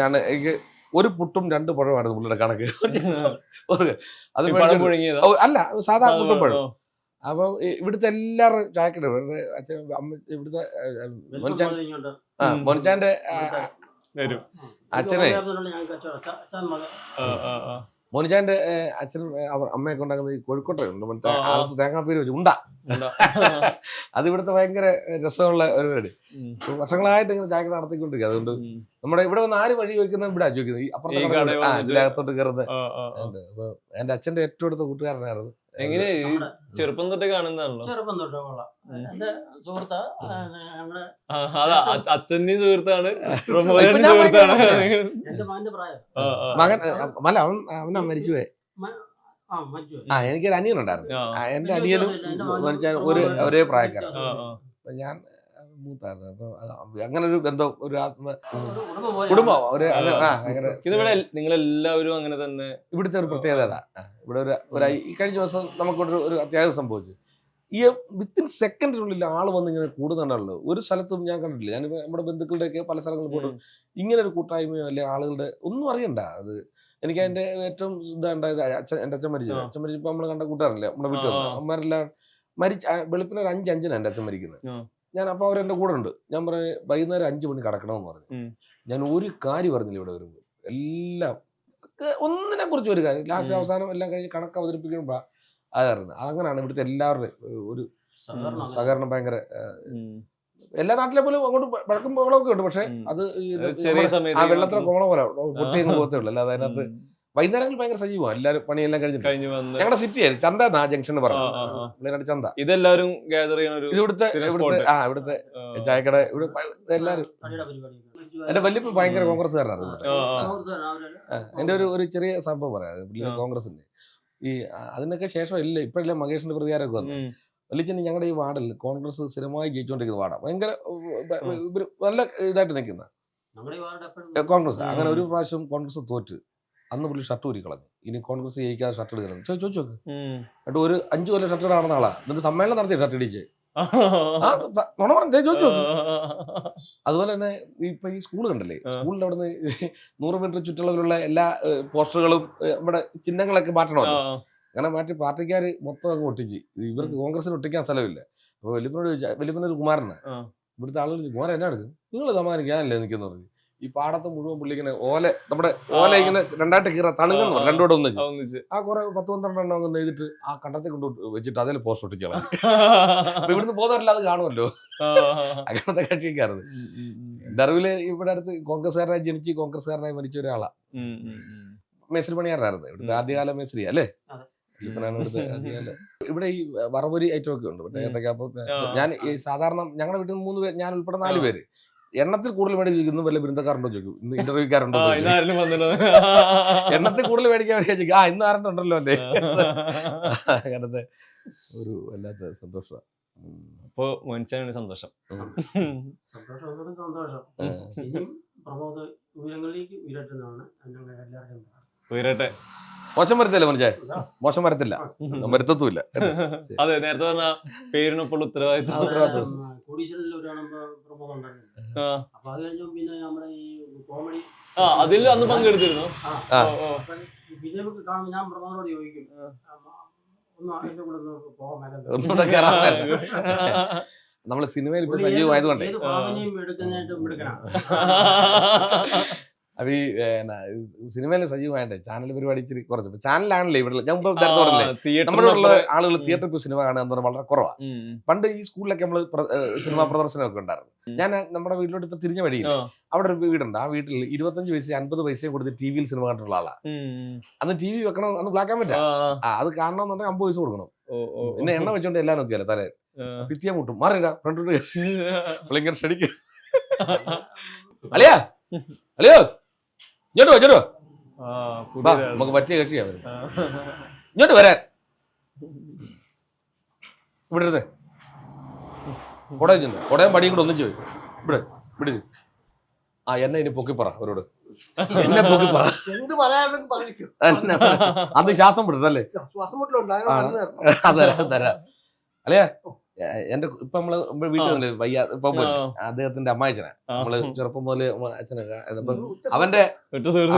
Speaker 2: ആണ് എനിക്ക് ഒരു പുട്ടും 2 പഴമാണ് പുള്ളിയുടെ കണക്ക്. അത് അല്ല, സാധാ പുട്ടും പഴം. അപ്പൊ ഇവിടുത്തെ എല്ലാവരും ചായക്കട അച്ഛൻ ഇവിടുത്തെ മോനിച്ചാന്റെ അച്ഛനെ, മോനിച്ചാന്റെ അച്ഛനും അമ്മയൊക്കെ ഉണ്ടാക്കുന്ന ഈ കോഴിക്കോട്ടുണ്ട് മറ്റേ ആദ്യത്തെ തേങ്ങാപ്പീര് വെച്ച് ഉണ്ടാ. അത് ഇവിടുത്തെ ഭയങ്കര രസമുള്ള ഒരു പരിപാടി. വർഷങ്ങളായിട്ട് ഇങ്ങനെ ചായക്കട നടത്തിക്കൊണ്ടിരിക്കുക. അതുകൊണ്ട് നമ്മുടെ ഇവിടെ വന്ന് ആര് വഴി വെക്കുന്നത് ഇവിടെ ചോദിക്കുന്നത്, ഈ അപ്പുറത്തെ ഇതിനകത്തോട്ട് കയറുന്നത്. അപ്പൊ എന്റെ അച്ഛന്റെ ഏറ്റവും അടുത്ത കൂട്ടുകാരനായിരുന്നു.
Speaker 3: എങ്ങനെ ചെറുപ്പം തൊട്ടേ കാണുന്നതാണല്ലോ?
Speaker 4: ചെറുപ്പം തൊട്ടേ എന്റെ സുഹൃത്ത്,
Speaker 3: അച്ഛന്റെയും സുഹൃത്താണ്, പ്രമോദന്റെയും സുഹൃത്താണ്.
Speaker 4: എന്റെ മകന്റെ പ്രായം.
Speaker 2: മകൻ അല്ല, അവനാ മരിച്ചുപോയെ. എനിക്കൊരു അനിയനുണ്ടായിരുന്നു. എന്റെ അനിയനും ഒരേ പ്രായക്കാരൻ. ഞാൻ മൂത്തായിരുന്നു. അപ്പൊ അങ്ങനെ ഒരു ബന്ധം, ഒരു കുടുംബം, ഒരു
Speaker 3: ഇതിവിടെ നിങ്ങളെല്ലാവരും അങ്ങനെ തന്നെ.
Speaker 2: ഇവിടുത്തെ ഒരു പ്രത്യേകത, ഇവിടെ ഒരു ഈ കഴിഞ്ഞ ദിവസം നമുക്കൊരു അത്യാവശ്യം സംഭവിച്ചു. ഈ വിത്തിൻ സെക്കൻഡിനുള്ളിൽ ആള് വന്ന് ഇങ്ങനെ കൂടുന്നുണ്ടല്ലോ. ഒരു സ്ഥലത്തും ഞാൻ കണ്ടിട്ടില്ല. ഞാൻ നമ്മുടെ ബന്ധുക്കളുടെയൊക്കെ പല സ്ഥലങ്ങളിൽ പോയിട്ട് ഇങ്ങനെ ഒരു കൂട്ടായ്മയോ അല്ലെ ആളുകളുടെ ഒന്നും അറിയണ്ട. അത് എനിക്ക് അതിന്റെ ഏറ്റവും ഇതുണ്ടായത് എന്റെ അച്ഛൻ മരിച്ചപ്പോ നമ്മൾ കണ്ട കൂട്ടുകാരല്ലേ നമ്മുടെ വീട്ടിൽ അമ്മമാരെല്ലാം വെളുപ്പിന് ഒരു 5:05 എന്റെ അച്ഛൻ മരിക്കുന്നത്. ഞാൻ അപ്പോൾ അവരെന്റെ കൂടെ ഉണ്ട്. ഞാൻ പറഞ്ഞു വൈകുന്നേരം 5 മണി കടക്കണമെന്ന് പറഞ്ഞു. ഞാൻ ഒരു കാര്യം പറഞ്ഞില്ല ഇവിടെ വരുമ്പോൾ. എല്ലാം ഒന്നിനെ കുറിച്ച് ഒരു കാര്യം ലാസ്റ്റ് അവസാനം എല്ലാം കഴിഞ്ഞ് കണക്ക് അവതരിപ്പിക്കുമ്പോൾ അതായിരുന്നു. അതങ്ങനെയാണ് ഇവിടുത്തെ എല്ലാവരുടെയും ഒരു സഹകരണം. ഭയങ്കര എല്ലാ നാട്ടിലെ പോലും അങ്ങോട്ട് വഴക്കും ബഹളമൊക്കെ ഉണ്ട്. പക്ഷെ അത് വെള്ളത്തിലെ കോള പോലെ പൊട്ടിയും പോകത്തേ ഉള്ളൂ. അല്ലാതെ അതിനകത്ത് വൈകുന്നേരങ്ങളിൽ ഭയങ്കര സജീവമാണ്. എല്ലാവരും പണിയെല്ലാം
Speaker 3: കഴിഞ്ഞ് വന്ന്
Speaker 2: ഞങ്ങളുടെ സിറ്റി ആയിരുന്നു, ചന്ത ജംഗ്ഷൻ പറഞ്ഞു, ചന്ത.
Speaker 3: ഇതെല്ലാവരും ഗ്യാദർ ചെയ്യണ ഒരു
Speaker 2: ഇവിടുത്തെ ഇവിടുത്തെ ചായക്കട ഇവിടെ എല്ലാവരും. എന്റെ വല്യപ്പ ഭയങ്കര കോൺഗ്രസ്സുകാരനാണ് ഇവിടുത്തെ. എന്റെ ഒരു ചെറിയ സംഭവം പറയാം കോൺഗ്രസിന്റെ ഈ അതിനൊക്കെ ശേഷം ഇല്ല ഇപ്പഴല്ലേ മഹേഷിന്റെ പ്രതികാരമൊക്കെ വന്നു. വലിയ ഞങ്ങളുടെ ഈ വാർഡിൽ കോൺഗ്രസ് സ്ഥിരമായി ജയിച്ചുകൊണ്ടിരിക്കുന്ന വാർഡാണ്. ഭയങ്കര നല്ല ഇതായിട്ട് നിൽക്കുന്ന കോൺഗ്രസ്. അങ്ങനെ ഒരു പ്രാവശ്യം കോൺഗ്രസ് തോറ്റ്, അന്ന് പുള്ളി ഷർട്ട് ഊരി കളഞ്ഞു. ഇനി കോൺഗ്രസ് ജയിക്കാതെ ഷർട്ട് എടുക്കണം ചോദിച്ചു നോക്ക്. എന്നിട്ട് ഒരു 5 കൊല്ലം ഷർട്ട് ഇടാവുന്ന ആളാ, എന്നിട്ട് സമ്മേളനം നടത്തിയ ഷർട്ട് ഇടിച്ച്. ചോദിച്ചു. അതുപോലെ തന്നെ ഇപ്പൊ ഈ സ്കൂൾ കണ്ടല്ലേ, സ്കൂളിൽ അവിടുന്ന് 100 മീറ്റർ ചുറ്റളവിലുള്ള എല്ലാ പോസ്റ്ററുകളും നമ്മുടെ ചിഹ്നങ്ങളൊക്കെ മാറ്റണമല്ലോ. അങ്ങനെ മാറ്റി പാർട്ടിക്കാർ മൊത്തം അങ്ങ് ഒട്ടിച്ച്. ഇവർക്ക് കോൺഗ്രസിന് ഒട്ടിക്കാൻ സ്ഥലമില്ല. അപ്പൊ വലിയപ്പനൊരു കുമാരനാണ്. ഇവിടുത്തെ ആളുകൾ കുമാരൻ എന്നാ എടുക്കും, നിങ്ങൾ സമാധാനിക്കാനല്ലേ നിൽക്കുന്ന പറഞ്ഞു. ഈ പാടത്ത് മുഴുവൻ പുള്ളി ഇങ്ങനെ നമ്മുടെ ഓല ഇങ്ങനെ രണ്ടായിട്ട് കീറ തണുങ്ങുന്നു, രണ്ടോടെ ഒന്നിച്ച് ആ കുറെ 10-12 എണ്ണം അങ്ങ് നെയ്തിട്ട് ആ കണ്ടത്തിൽ കൊണ്ട് വെച്ചിട്ട് അതിൽ പോസ്റ്റ് ഒട്ടിച്ചോളാം. അപ്പൊ ഇവിടുന്ന് പോകുന്നവരല്ല അത് കാണുമല്ലോ. അങ്ങനത്തെ കക്ഷിക്കാരത്. എന്റെ അറിവില് ഇവിടെ അടുത്ത് കോൺഗ്രസ്സുകാരനായി ജനിച്ച് കോൺഗ്രസ്സുകാരനായി മരിച്ച ഒരാളാ. മേസ്ത്രി പണിയാറായിരുന്നു ഇവിടുത്തെ ആദ്യകാല മേസ്ത്രി അല്ലേ. ഇവിടെ ഈ വറവരി ഐറ്റം ഒക്കെ ഉണ്ട്. ഏത്തക്കാപ്പം ഞാൻ ഈ സാധാരണ ഞങ്ങളുടെ വീട്ടിൽ നിന്ന് 3 പേര്, ഞാൻ ഉൾപ്പെടെ 4 പേര് എണ്ണത്തിൽ കൂടുതൽ മേടിച്ച് ചോദിക്കുന്നു. വല്ല ബൃന്ദക്കാരുണ്ടോ ചോദിക്കും, ഇന്ന് ഇന്റർവ്യൂക്കാരുണ്ടോ, എണ്ണത്തിൽ കൂടുതൽ മേടിക്കാൻ ചോദിക്കും. ഇന്ന് ആരുടെ ഉണ്ടല്ലോ അല്ലേ. അങ്ങനത്തെ ഒരു വല്ലാത്ത സന്തോഷമാണ്.
Speaker 3: അപ്പൊ മോനിച്ചാണ് സന്തോഷം. ഉയരട്ടെ.
Speaker 2: മോശം വരത്തില്ല മനസ്സേ, മോശം വരത്തില്ല, വരുത്തത്തുമില്ല.
Speaker 3: അതെ, നേരത്തെ പറഞ്ഞ പേരിനൊപ്പം ഉത്തരവാദിത്വം. അതിൽ അന്ന് പങ്കെടുത്തിരുന്നു.
Speaker 4: ഞാൻ പ്രമോദോട് ചോദിക്കും,
Speaker 2: നമ്മള് സിനിമയിൽ ഇപ്പൊ സജീവമായതുകൊണ്ടേ അപ്പൊ ഈ സിനിമയിൽ സജീവമായിട്ട് ചാനൽ പരിപാടി ഇച്ചിരി കുറച്ച്. ചാനലാണല്ലേ ഇവിടെ ഞാൻ നമ്മുടെ ഉള്ള ആളുകൾ തിയേറ്ററിൽ പോയി സിനിമ കാണുക എന്ന് പറഞ്ഞാൽ വളരെ കുറവാണ്. പണ്ട് ഈ സ്കൂളിലൊക്കെ നമ്മള് സിനിമാ പ്രദർശനമൊക്കെ ഉണ്ടായിരുന്നു. ഞാൻ നമ്മുടെ വീട്ടിലോട്ട് ഇപ്പൊ തിരിഞ്ഞ വഴിയിൽ അവിടെ ഒരു വീടുണ്ട്. ആ വീട്ടിൽ 25 പൈസ 50 പൈസയും കൊടുത്ത് ടിവിയിൽ സിനിമ കണ്ടിട്ടുള്ള ആളാ. അന്ന് ടി വി വെക്കണം, അന്ന് ബ്ലാക്ക് ആൻഡ് വൈറ്റ്. അത് കാണണമെന്നുണ്ടെങ്കിൽ 50 പൈസ കൊടുക്കണം. പിന്നെ എണ്ണ വെച്ചോണ്ട് എല്ലാം നോക്കിയല്ലേ തലേ പിത്തിയാ മുട്ടും മാറിയില്ല ഫ്രണ്ട് ഇങ്ങനെ ക്ഷണിക്ക്. അളിയാ അളിയോ ഇങ്ങോട്ടോ നമുക്ക് പറ്റിയ കക്ഷിയാ. ഇങ്ങോട്ട് വരാൻ ഇവിടെ ഇരുന്നേ. കൊടയും പടിയും കൂടെ ഒന്നിച്ചു പോയി. ഇവിടെ ഇവിടെ എന്നെ ഇനി പൊക്കിപ്പറ അവരോട്, എന്നെ പൊക്കിപ്പറ. അത് ശ്വാസം വിട്ടിട്ടല്ലേ. തരാം അല്ലയാ. എന്റെ ഇപ്പൊ നമ്മള് വീട്ടിൽ വയ്യ ഇപ്പൊ അദ്ദേഹത്തിന്റെ അമ്മായച്ചനാ. നമ്മള് ചെറുപ്പം മുതല് അച്ഛനൊക്കെ അവന്റെ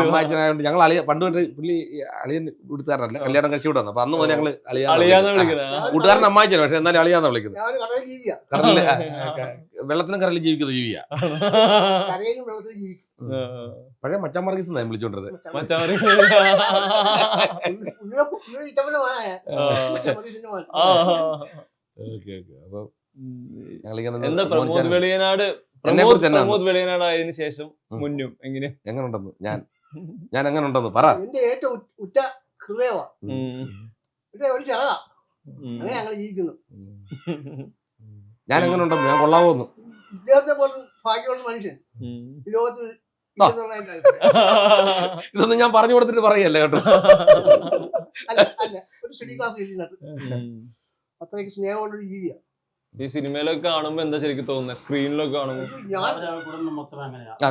Speaker 2: അമ്മായച്ചനായോണ്ട് ഞങ്ങൾ അളിയ പണ്ട് തൊട്ട് പുള്ളി അളിയൻ വീട്ടുകാരനല്ല, കല്യാണം കഴിച്ചു വിടുന്നു. അപ്പൊ അന്ന് മുതൽ ഞങ്ങള് അളിയാന്ന് വിളിക്കുന്നത്. കൂട്ടുകാരൻ അമ്മായച്ചന, പക്ഷെ എന്നാലും അളിയാന്നാ വിളിക്കുന്നത്. കടലില് വെള്ളത്തിനും കടലിൽ ജീവിക്കുന്ന ജീവിയാ. പഴയ മച്ചാമാർഗീസ് ഞാൻ വിളിച്ചോണ്ടത്.
Speaker 3: എന്താ പ്രമോദ് വെളിയനാടായതിനു ശേഷം മുന്നും
Speaker 2: എങ്ങനെ ഉണ്ടെന്ന് ഞാൻ എങ്ങനെ ഉണ്ടെന്ന് പറ.
Speaker 5: എന്റെ ഏറ്റവും ഉറ്റ ഹൃദയമാണ് ഒരു ചെറുതാ. അങ്ങനെ ഞങ്ങൾ ജീവിക്കുന്നു.
Speaker 2: ഞാൻ എങ്ങനെ ഉണ്ടെന്ന്, ഞാൻ കൊള്ളാവോന്ന്.
Speaker 5: ഇദ്ദേഹത്തെ പോലെ ഭാഗ്യമുള്ള മനുഷ്യൻ ഈ ലോകത്ത്
Speaker 2: ഇതൊന്നും ഞാൻ പറഞ്ഞു കൊടുത്തിട്ട് പറയല്ലേ കേട്ടോ.
Speaker 5: അല്ല ഒരു സ്റ്റഡി ക്ലാസ് ചെയ്യുന്നത് അത്രയ്ക്ക് സ്നേഹമുള്ളൊരു ജീവിയാണ്.
Speaker 3: ഈ സിനിമയിലൊക്കെ കാണുമ്പോ എന്താ ശരിക്കും തോന്നുന്നത്? സ്ക്രീനിലൊക്കെ കാണുമ്പോ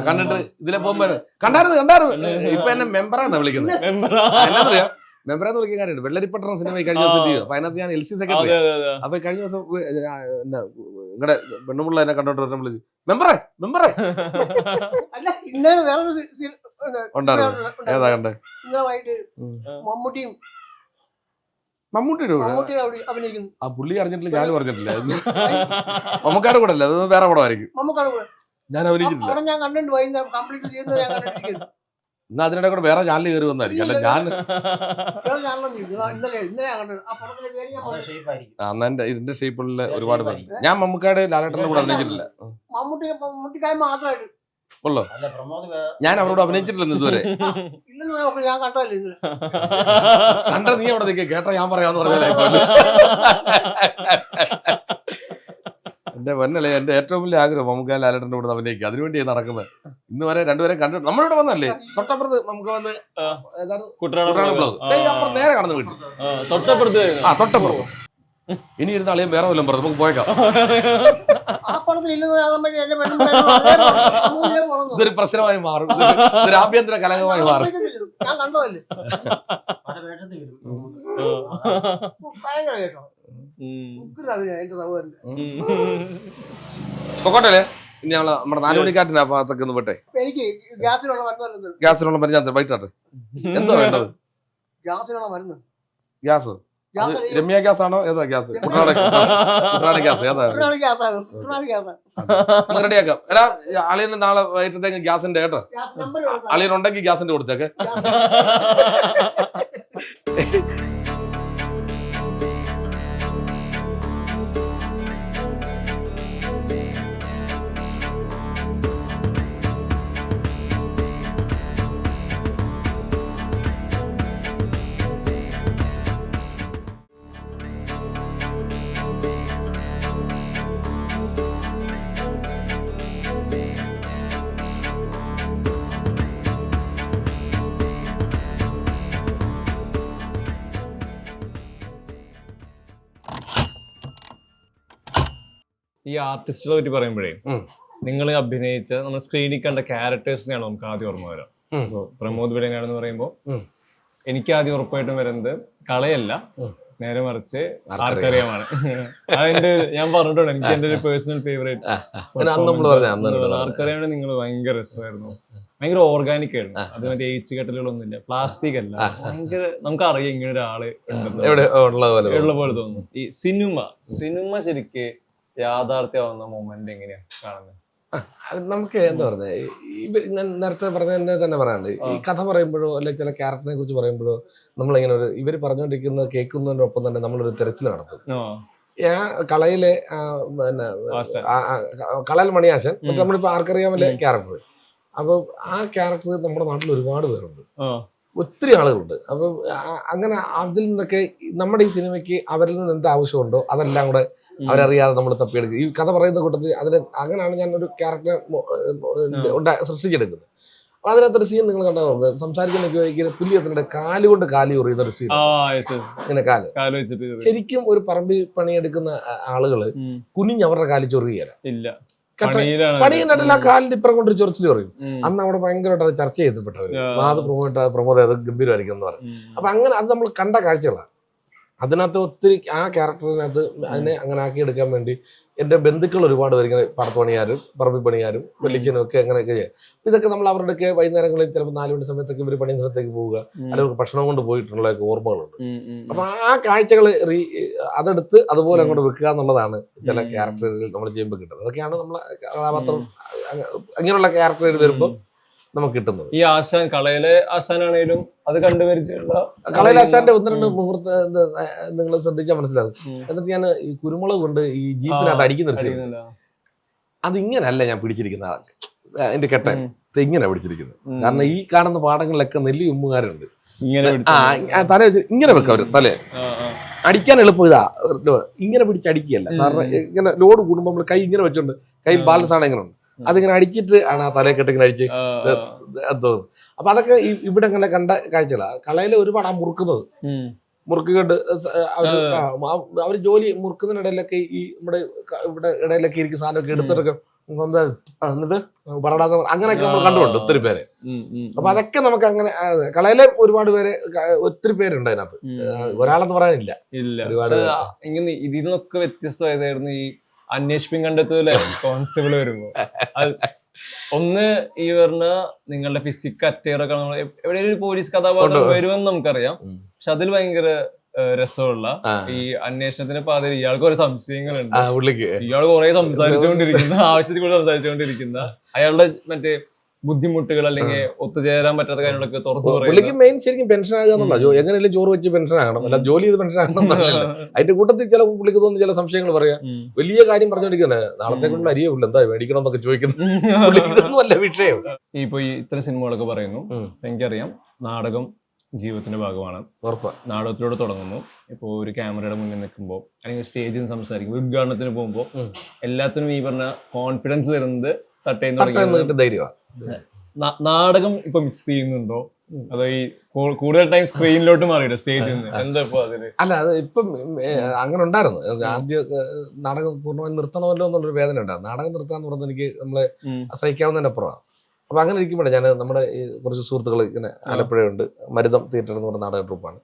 Speaker 2: കണ്ടിട്ട് ഇതിലെ പോകുമ്പോ കണ്ടായിരുന്നു. ഇപ്പൊ എന്നെ മെമ്പറാണ് വിളിക്കുന്നത്. എന്നറിയാം, മെമ്പറാന്ന് വിളിക്കാൻ കാര്യമുണ്ട്. വെള്ളരിപ്പട്ടണം സിനിമ കഴിഞ്ഞ ദിവസം ചെയ്തു. അപ്പൊ അതിനകത്ത് ഞാൻ LC സെക്രട്ടറി. അപ്പൊ കഴിഞ്ഞ ദിവസം നിങ്ങളുടെ പെണ്ണുപിള്ള എന്നെ കണ്ടോട്ട് വിളിച്ചു, മെമ്പറേ മെമ്പറേ.
Speaker 5: അല്ല ഇന്നലെ വേറൊരു
Speaker 2: ഉണ്ടായിരുന്നു. ഏതാ കണ്ടേ? മമ്മൂട്ടിയുടെ
Speaker 5: അഭിനയിക്കുന്നു.
Speaker 2: ആ പുള്ളി അറിഞ്ഞിട്ടില്ല, ഞാനും അറിഞ്ഞിട്ടില്ല. മമ്മൂക്കാരുടെ കൂടെ അല്ല, അത് വേറെ പടമായിരിക്കും. ഞാൻ അഭിനയിച്ചിട്ടില്ല.
Speaker 5: ഞാൻ കണ്ടിട്ട് വൈകുന്നേരം കംപ്ലീറ്റ് ചെയ്യുന്നത്.
Speaker 2: എന്നാ അതിനിടെ കൂടെ വേറെ ചാനൽ കയറി വന്നായിരിക്കും. അല്ല ഞാൻ അന്നെ ഇതിന്റെ ഷേപ്പുള്ള ഒരുപാട് പേര്. ഞാൻ മമ്മൂക്കാട് ലാലേട്ടന്റെ കൂടെ അഭിനയിച്ചിട്ടില്ല.
Speaker 5: മമ്മൂട്ടിക്കായ മാത്രമായിട്ട്
Speaker 2: ഉള്ളോ?
Speaker 4: അല്ല പ്രമോദ്
Speaker 2: ഞാൻ അവരോട് അഭിനയിച്ചിട്ടില്ലെന്ന് ഇതുവരെ.
Speaker 5: ഇല്ലെന്ന് നോക്ക്, ഞാൻ കണ്ടല്ലേ ഇത്.
Speaker 2: കണ്ട നീ അവിടെ നിൽക്കുക, കേട്ടാ ഞാൻ പറയാന്ന് പറഞ്ഞാലേ. എന്റെ വന്നല്ലേ എന്റെ ഏറ്റവും വലിയ ആഗ്രഹം നമുക്ക് ലാലേട്ടന്റെ കൂടെ അഭിനയിക്കുക. അതിനുവേണ്ടി നടക്കുന്നത്. ഇന്ന് വരെ രണ്ടുപേരും കണ്ടിട്ട് നമ്മളിവിടെ വന്നല്ലേ, തൊട്ടപ്പുറത്ത് നമുക്ക് വന്ന് നേരെ കടന്നു വീട്ടിൽ തൊട്ടപ്പുറത്ത്. ഇനി ഇരുന്ന അളിയും വേറെ വല്ലതും പറഞ്ഞു നമുക്ക് പോയേക്കാം.
Speaker 5: ആ പടത്തിൽ ഇല്ലെന്ന് ആകുമ്പോഴേ എന്റെ പെണ്ണും പറയുന്നത് അതേ പോണം.
Speaker 2: ഇതൊരു പ്രശ്നമായി മാറും, ഇതൊരു ആഭ്യന്തര കലഹമായി മാറും.
Speaker 5: ഞാൻ കണ്ടതല്ലേ,
Speaker 4: പല വേഷത്തിൽ വരും.
Speaker 5: ഭയങ്കര കേട്ടോ. ഉഗ്ര അഭിനയം എന്റെ സഹോദരന്റെ.
Speaker 2: പൊക്കോട്ടല്ലേ, ഇനി നമ്മുടെ 4 മണിക്കാട്ടിന്റെ ആ ഭാഗത്തൊക്കെ ഒന്ന് വിട്ടെ.
Speaker 5: എനിക്ക് ഗ്യാസിനുള്ള മരുന്ന്,
Speaker 2: ഗ്യാസിനുള്ള മരുന്ന് വൈകിട്ടാട്ടെ. എന്തോ വേണ്ടത്?
Speaker 5: ഗ്യാസിനുള്ള മരുന്ന്.
Speaker 2: ഗ്യാസ് രമ്യ ഗ്യാസ് ആണോ? ഏതാ ഗ്യാസ്? കുട്ടനാട് ഗ്യാസ് ഏതാ? റെഡിയാക്കാം. എടാ അളിയന് നാളെ വൈകിട്ടത്തേക്ക് ഗ്യാസിന്റെ കേട്ടോ. അളിയനുണ്ടെങ്കിൽ ഗ്യാസിന്റെ കൊടുത്തേക്ക്.
Speaker 3: ഈ ആർട്ടിസ്റ്റുകളെ പറ്റി പറയുമ്പോഴേ നിങ്ങൾ അഭിനയിച്ച നമ്മൾ സ്ക്രീനിൽ കണ്ട ക്യാരക്ടേഴ്സിനെയാണ് നമുക്ക് ആദ്യം ഓർമ്മ വരാം. ഇപ്പൊ പ്രമോദ് വിടനാണെന്ന് പറയുമ്പോൾ എനിക്ക് ആദ്യം ഉറപ്പായിട്ടും വരുന്നത് കളയല്ല, നേരെ മറിച്ച് ആർക്കറിയാമാണ്. അതിന്റെ ഞാൻ പറഞ്ഞിട്ടുണ്ട്, എനിക്ക് എന്റെ ഒരു പേഴ്സണൽ ഫേവറേറ്റ് ആർക്കറിയാണ്ട്. നിങ്ങൾ ഭയങ്കര രസമായിരുന്നു, ഭയങ്കര ഓർഗാനിക് ആയിരുന്നു. അത് മറ്റേ ഏച്ച് കെട്ടലുകളൊന്നുമില്ല, പ്ലാസ്റ്റിക് അല്ല, ഭയങ്കര നമുക്കറിയാം ഇങ്ങനെ ഒരാള് ഉള്ള പോലെ തോന്നുന്നു. ഈ സിനിമ ശരിക്ക് യാഥാർത്ഥ്യമാവുന്ന മൊമെന്റ് എങ്ങനെയാ കാണുന്നത്?
Speaker 2: നമുക്ക് എന്താ പറയുന്നത്, ഞാൻ നേരത്തെ പറഞ്ഞ തന്നെ പറയാണ്ട്, ഈ കഥ പറയുമ്പോഴോ അല്ലെങ്കിൽ ചില ക്യാരക്ടറിനെ കുറിച്ച് പറയുമ്പോഴോ നമ്മളിങ്ങനെ ഒരു ഇവർ പറഞ്ഞുകൊണ്ടിരിക്കുന്നത് കേൾക്കുന്നതിന്റെ ഒപ്പം തന്നെ നമ്മളൊരു തെരച്ചിൽ നടത്തും. കളയിലെ പിന്നെ കളൽ മണിയാശൻ നമ്മളിപ്പോ ആർക്കറിയാമല്ലേ ക്യാരക്ടർ. അപ്പൊ ആ ക്യാരക്ടർ നമ്മുടെ നാട്ടിൽ ഒരുപാട് പേരുണ്ട്, ഒത്തിരി ആളുകളുണ്ട്. അപ്പൊ അങ്ങനെ അതിൽ നിന്നൊക്കെ നമ്മുടെ ഈ സിനിമയ്ക്ക് അവരിൽ നിന്ന് എന്ത് ആവശ്യമുണ്ടോ അതെല്ലാം കൂടെ അവരറിയാതെ നമ്മൾ തപ്പിയെടുക്കും. ഈ കഥ പറയുന്ന കൂട്ടത്തിൽ അതിന് അങ്ങനെയാണ് ഞാൻ ഒരു ക്യാരക്ടറെ സൃഷ്ടിച്ചെടുക്കുന്നത്. അപ്പൊ അതിനകത്തൊരു സീൻ നിങ്ങൾ കണ്ടാൽ സംസാരിക്കുന്ന പുല്ലിയത്തിന്റെ കാലുകൊണ്ട് കാലി ഉറിയുന്ന ഒരു സീൻ. ഇങ്ങനെ കാല് ശരിക്കും ഒരു പറമ്പിൽ പണിയെടുക്കുന്ന ആളുകള് കുനിഞ്ഞ് അവരുടെ കാലി ചൊറിയല്ല, പണിയിനല്ല ആ കാലിന്റെ ഇപ്പുറം കൊണ്ടൊരു ചൊറിച്ചിൽ പറയും. അന്ന് അവിടെ ഭയങ്കരമായിട്ട് ചർച്ച ചെയ്യപ്പെട്ടവര് പ്രമോദ് അത് ഗംഭീരമായിരിക്കും എന്ന് പറയും. അപ്പൊ അങ്ങനെ അത് നമ്മൾ കണ്ട കാഴ്ചകളാണ്. അതിനകത്ത് ഒത്തിരി ആ ക്യാരക്ടറിനകത്ത് അതിനെ അങ്ങനെ ആക്കിയെടുക്കാൻ വേണ്ടി എൻ്റെ ബന്ധുക്കൾ ഒരുപാട് പേര് ഇങ്ങനെ പടത്തുപണിയാരും പറമ്പിൽ പണിയാരും വെള്ളിച്ചനും ഒക്കെ അങ്ങനെയൊക്കെ ചെയ്യാം. ഇതൊക്കെ നമ്മൾ അവരുടെയൊക്കെ വൈകുന്നേരങ്ങളിൽ ചിലപ്പോൾ 4 മണി സമയത്തൊക്കെ ഇവർ പണി സ്ഥലത്തേക്ക് പോവുക, അല്ലെങ്കിൽ ഭക്ഷണം കൊണ്ട് പോയിട്ടുള്ള ഓർമ്മകളുണ്ട്. അപ്പൊ ആ കാഴ്ചകൾ അതെടുത്ത് അതുപോലെ അങ്ങോട്ട് വെക്കുക എന്നുള്ളതാണ് ചില ക്യാരക്ടറുകൾ നമ്മൾ ചെയ്യുമ്പോൾ കിട്ടുന്നത്. അതൊക്കെയാണ് നമ്മളെ കഥാപാത്രം അങ്ങനെയുള്ള ക്യാരക്ടറുകൾ വരുമ്പോൾ നമുക്ക് കിട്ടുന്നത്.
Speaker 3: ഈ ആശാൻ കളയിലെ ആശാനാണേലും അത് കണ്ടുപരിച്ചുള്ള
Speaker 2: കളയിലെ ആശാന്റെ 1-2 മുഹൂർത്ത നിങ്ങൾ ശ്രദ്ധിച്ചാൽ മനസ്സിലാകും. എന്നിട്ട് ഞാൻ ഈ കുരുമുളക് കൊണ്ട് ഈ ജീപ്പിനകത്ത് അടിക്കുന്ന ഒരു സീൻ, അതിങ്ങനല്ല ഞാൻ പിടിച്ചിരിക്കുന്നത്. എന്റെ കെട്ടൻ ഇങ്ങനെ പിടിച്ചിരിക്കുന്നത്. കാരണം ഈ കാണുന്ന പാടങ്ങളിലൊക്കെ നെല്ലി ഉമ്മുകാരുണ്ട്, തല വെച്ച് ഇങ്ങനെ വെക്കാം. അവര് തലേ അടിക്കാൻ എളുപ്പം ഇതാ, ഇങ്ങനെ പിടിച്ചടിക്കുകയല്ല. കാരണം ഇങ്ങനെ ലോഡ് കൂടുമ്പോൾ നമ്മൾ കൈ ഇങ്ങനെ വെച്ചോണ്ട് കൈ ബാലൻസ് ആണ് ഇങ്ങനെ ഉണ്ട്, അതിങ്ങനെ അടിച്ചിട്ട് ആണ് ആ തലക്കെട്ട് ഇങ്ങനെ അടിച്ച് തോന്നുന്നു. അപ്പൊ അതൊക്കെ ഇവിടെ ഇങ്ങനെ കണ്ട കാഴ്ചകളാണ്. കളയില് ഒരുപാട് ആ മുറുക്ക് കണ്ട് അവര് ജോലി മുറുക്കുന്നതിനിടയിലൊക്കെ ഈ നമ്മുടെ ഇവിടെ ഇടയിലൊക്കെ ഇരിക്കുന്ന സാധനമൊക്കെ എടുത്തിട്ടൊക്കെ എന്നിട്ട് പറടാന്ന് അങ്ങനെയൊക്കെ നമ്മൾ കണ്ടുകൊണ്ട് ഒത്തിരി പേരെ. അപ്പൊ അതൊക്കെ നമുക്ക് അങ്ങനെ കളയിലെ ഒരുപാട് പേര് ഒത്തിരി പേരുണ്ട് അതിനകത്ത്, ഒരാളെന്ന് പറയാനില്ല.
Speaker 3: ഒരുപാട് ഇങ്ങനെ ഇതിൽ നിന്നൊക്കെ വ്യത്യസ്തമായതായിരുന്നു ഈ അന്വേഷിപ്പിൻ കണ്ടെത്തൂല്ലേ കോൺസ്റ്റബിൾ വരുമ്പോ. ഒന്ന് ഈ പറഞ്ഞ നിങ്ങളുടെ ഫിസിക് അറ്റയറൊക്കെ നമ്മൾ എവിടെയും ഒരു പോലീസ് കഥാപാത്രം വരുമെന്ന് നമുക്കറിയാം, പക്ഷെ അതിൽ ഭയങ്കര രസമുള്ള ഈ അന്വേഷണത്തിന്റെ പാതയിൽ ഇയാൾക്ക് കുറെ സംശയങ്ങളുണ്ട്. ഇയാൾ കുറെ സംസാരിച്ചുകൊണ്ടിരിക്കുന്ന ആവശ്യത്തിൽ കൂടെ സംസാരിച്ചുകൊണ്ടിരിക്കുന്ന അയാളുടെ മറ്റേ ബുദ്ധിമുട്ടുകൾ അല്ലെങ്കിൽ ഒത്തുചേരാൻ പറ്റാത്ത കാര്യങ്ങളൊക്കെ തുറന്നു
Speaker 2: പുള്ളിക്ക് മെയിൻ ശരിക്കും പെൻഷൻ ആകുക എന്നുള്ള എങ്ങനെയല്ലേ ചോറ് വെച്ച് പെൻഷൻ ആകണം, അല്ല ജോലി ചെയ്ത് പെൻഷൻ ആകണം എന്നല്ല. അതിന്റെ കൂട്ടത്തിൽ ചില പുള്ളിക്ക് തോന്നുന്ന ചില സംശയങ്ങൾ പറയാം. വലിയ കാര്യം പറഞ്ഞോണ്ടിരിക്കുന്നത് നാളത്തേക്കുള്ള അരിയേ എന്താ മേടിക്കണം എന്നൊക്കെ ചോദിക്കുന്നത് ഇതൊന്നും അല്ല വിഷയം.
Speaker 3: ഇപ്പൊ ഈ ഇത്തരം സിനിമകളൊക്കെ പറയുന്നു, എനിക്കറിയാം നാടകം ജീവിതത്തിന്റെ ഭാഗമാണ്. നാടകത്തിലൂടെ തുടങ്ങുന്നു, ഇപ്പോൾ ഒരു ക്യാമറയുടെ മുന്നിൽ നിൽക്കുമ്പോൾ അല്ലെങ്കിൽ സ്റ്റേജിൽ നിന്ന് സംസാരിക്കുമ്പോൾ ഉദ്ഘാടനത്തിന് പോകുമ്പോൾ എല്ലാത്തിനും ഈ പറഞ്ഞ കോൺഫിഡൻസ് തരുന്നത് തട്ടേന്ന് ധൈര്യമാണ്. നാടകം ഇപ്പൊ മിസ് ചെയ്യുന്നുണ്ടോ, അതോ ഈ കൂടുതൽ ടൈം സ്ക്രീനിലോട്ട് മാറിയിട്ട് സ്റ്റേജിൽ നിന്ന് എന്താ ഇപ്പൊ അതിന്?
Speaker 2: അല്ല, അത് ഇപ്പം അങ്ങനെ ഉണ്ടായിരുന്നു. ആദ്യം നാടകം പൂർണ്ണമായി നിർത്തണമല്ലോ എന്നുള്ളൊരു വേദന ഉണ്ടായിരുന്നു. നാടകം നിർത്താന്ന് പറഞ്ഞത് എനിക്ക് നമ്മളെ സഹിക്കാവുന്നതിന്റെ അപ്പുറമാണ്. അപ്പൊ അങ്ങനെ ഇരിക്കുമ്പോഴേ ഞാൻ നമ്മുടെ ഈ കുറച്ച് സുഹൃത്തുക്കൾ ഇങ്ങനെ ആലപ്പുഴയുണ്ട്, മരുതം തിയേറ്റർ എന്ന് പറഞ്ഞ നാടക ട്രൂപ്പാണ്,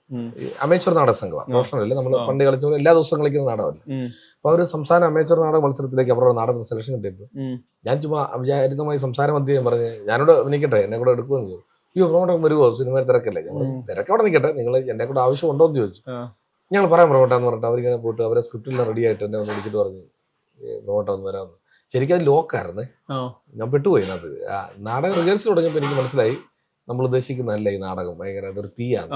Speaker 2: അമേച്ചർ നാടക സംഘമാണ്, പ്രൊഫഷണൽ അല്ലേ. നമ്മൾ പണ്ട് കളിച്ച പോലെ എല്ലാ ദിവസവും കളിക്കുന്ന നാടകമല്ല. അപ്പൊ അവർ സംസ്ഥാന അമേച്ചർ നാടക മത്സരത്തിലേക്ക് അവരുടെ നാടകത്തിന് സെലക്ഷൻ കിട്ടിയപ്പോൾ ഞാൻ ചുമ്മാ അവിചാരിതമായി സംസാരം മധ്യം പറഞ്ഞ് ഞാനോട് അഭിനയിക്കട്ടെ, എന്നെ കൂടെ എടുക്കുമെന്ന് ചോദിച്ചു. അയ്യോ പ്രമോട്ടം വരുമോ, സിനിമയിൽ തിരക്കല്ലേ? ഞങ്ങൾ തിരക്കവിടെ നിൽക്കട്ടെ, നിങ്ങൾ എന്നെ കൂടെ ആവശ്യം ഉണ്ടോ എന്ന് ചോദിച്ചു. ഞങ്ങൾ പറയാം പ്രമോട്ടാന്ന് പറഞ്ഞിട്ട് അവരിങ്ങനെ പോയിട്ട് അവരെ സ്ക്രിപ്റ്റിൽ റെഡി ആയിട്ട് എന്നെ ഒന്ന് വിളിച്ചിട്ട് പറഞ്ഞു പ്രമോട്ടം ഒന്ന് വരാമെന്ന്. ശരിക്കും അത് ലോക്കായിരുന്നേ, ഞാൻ പെട്ടുപോയി. അത് നാടകം റിഹേഴ്സൽ തുടങ്ങിയപ്പോൾ എനിക്ക് മനസ്സിലായി നമ്മൾ ഉദ്ദേശിക്കുന്നതല്ല ഈ നാടകം, ഭയങ്കര അതൊരു തീയാണ്.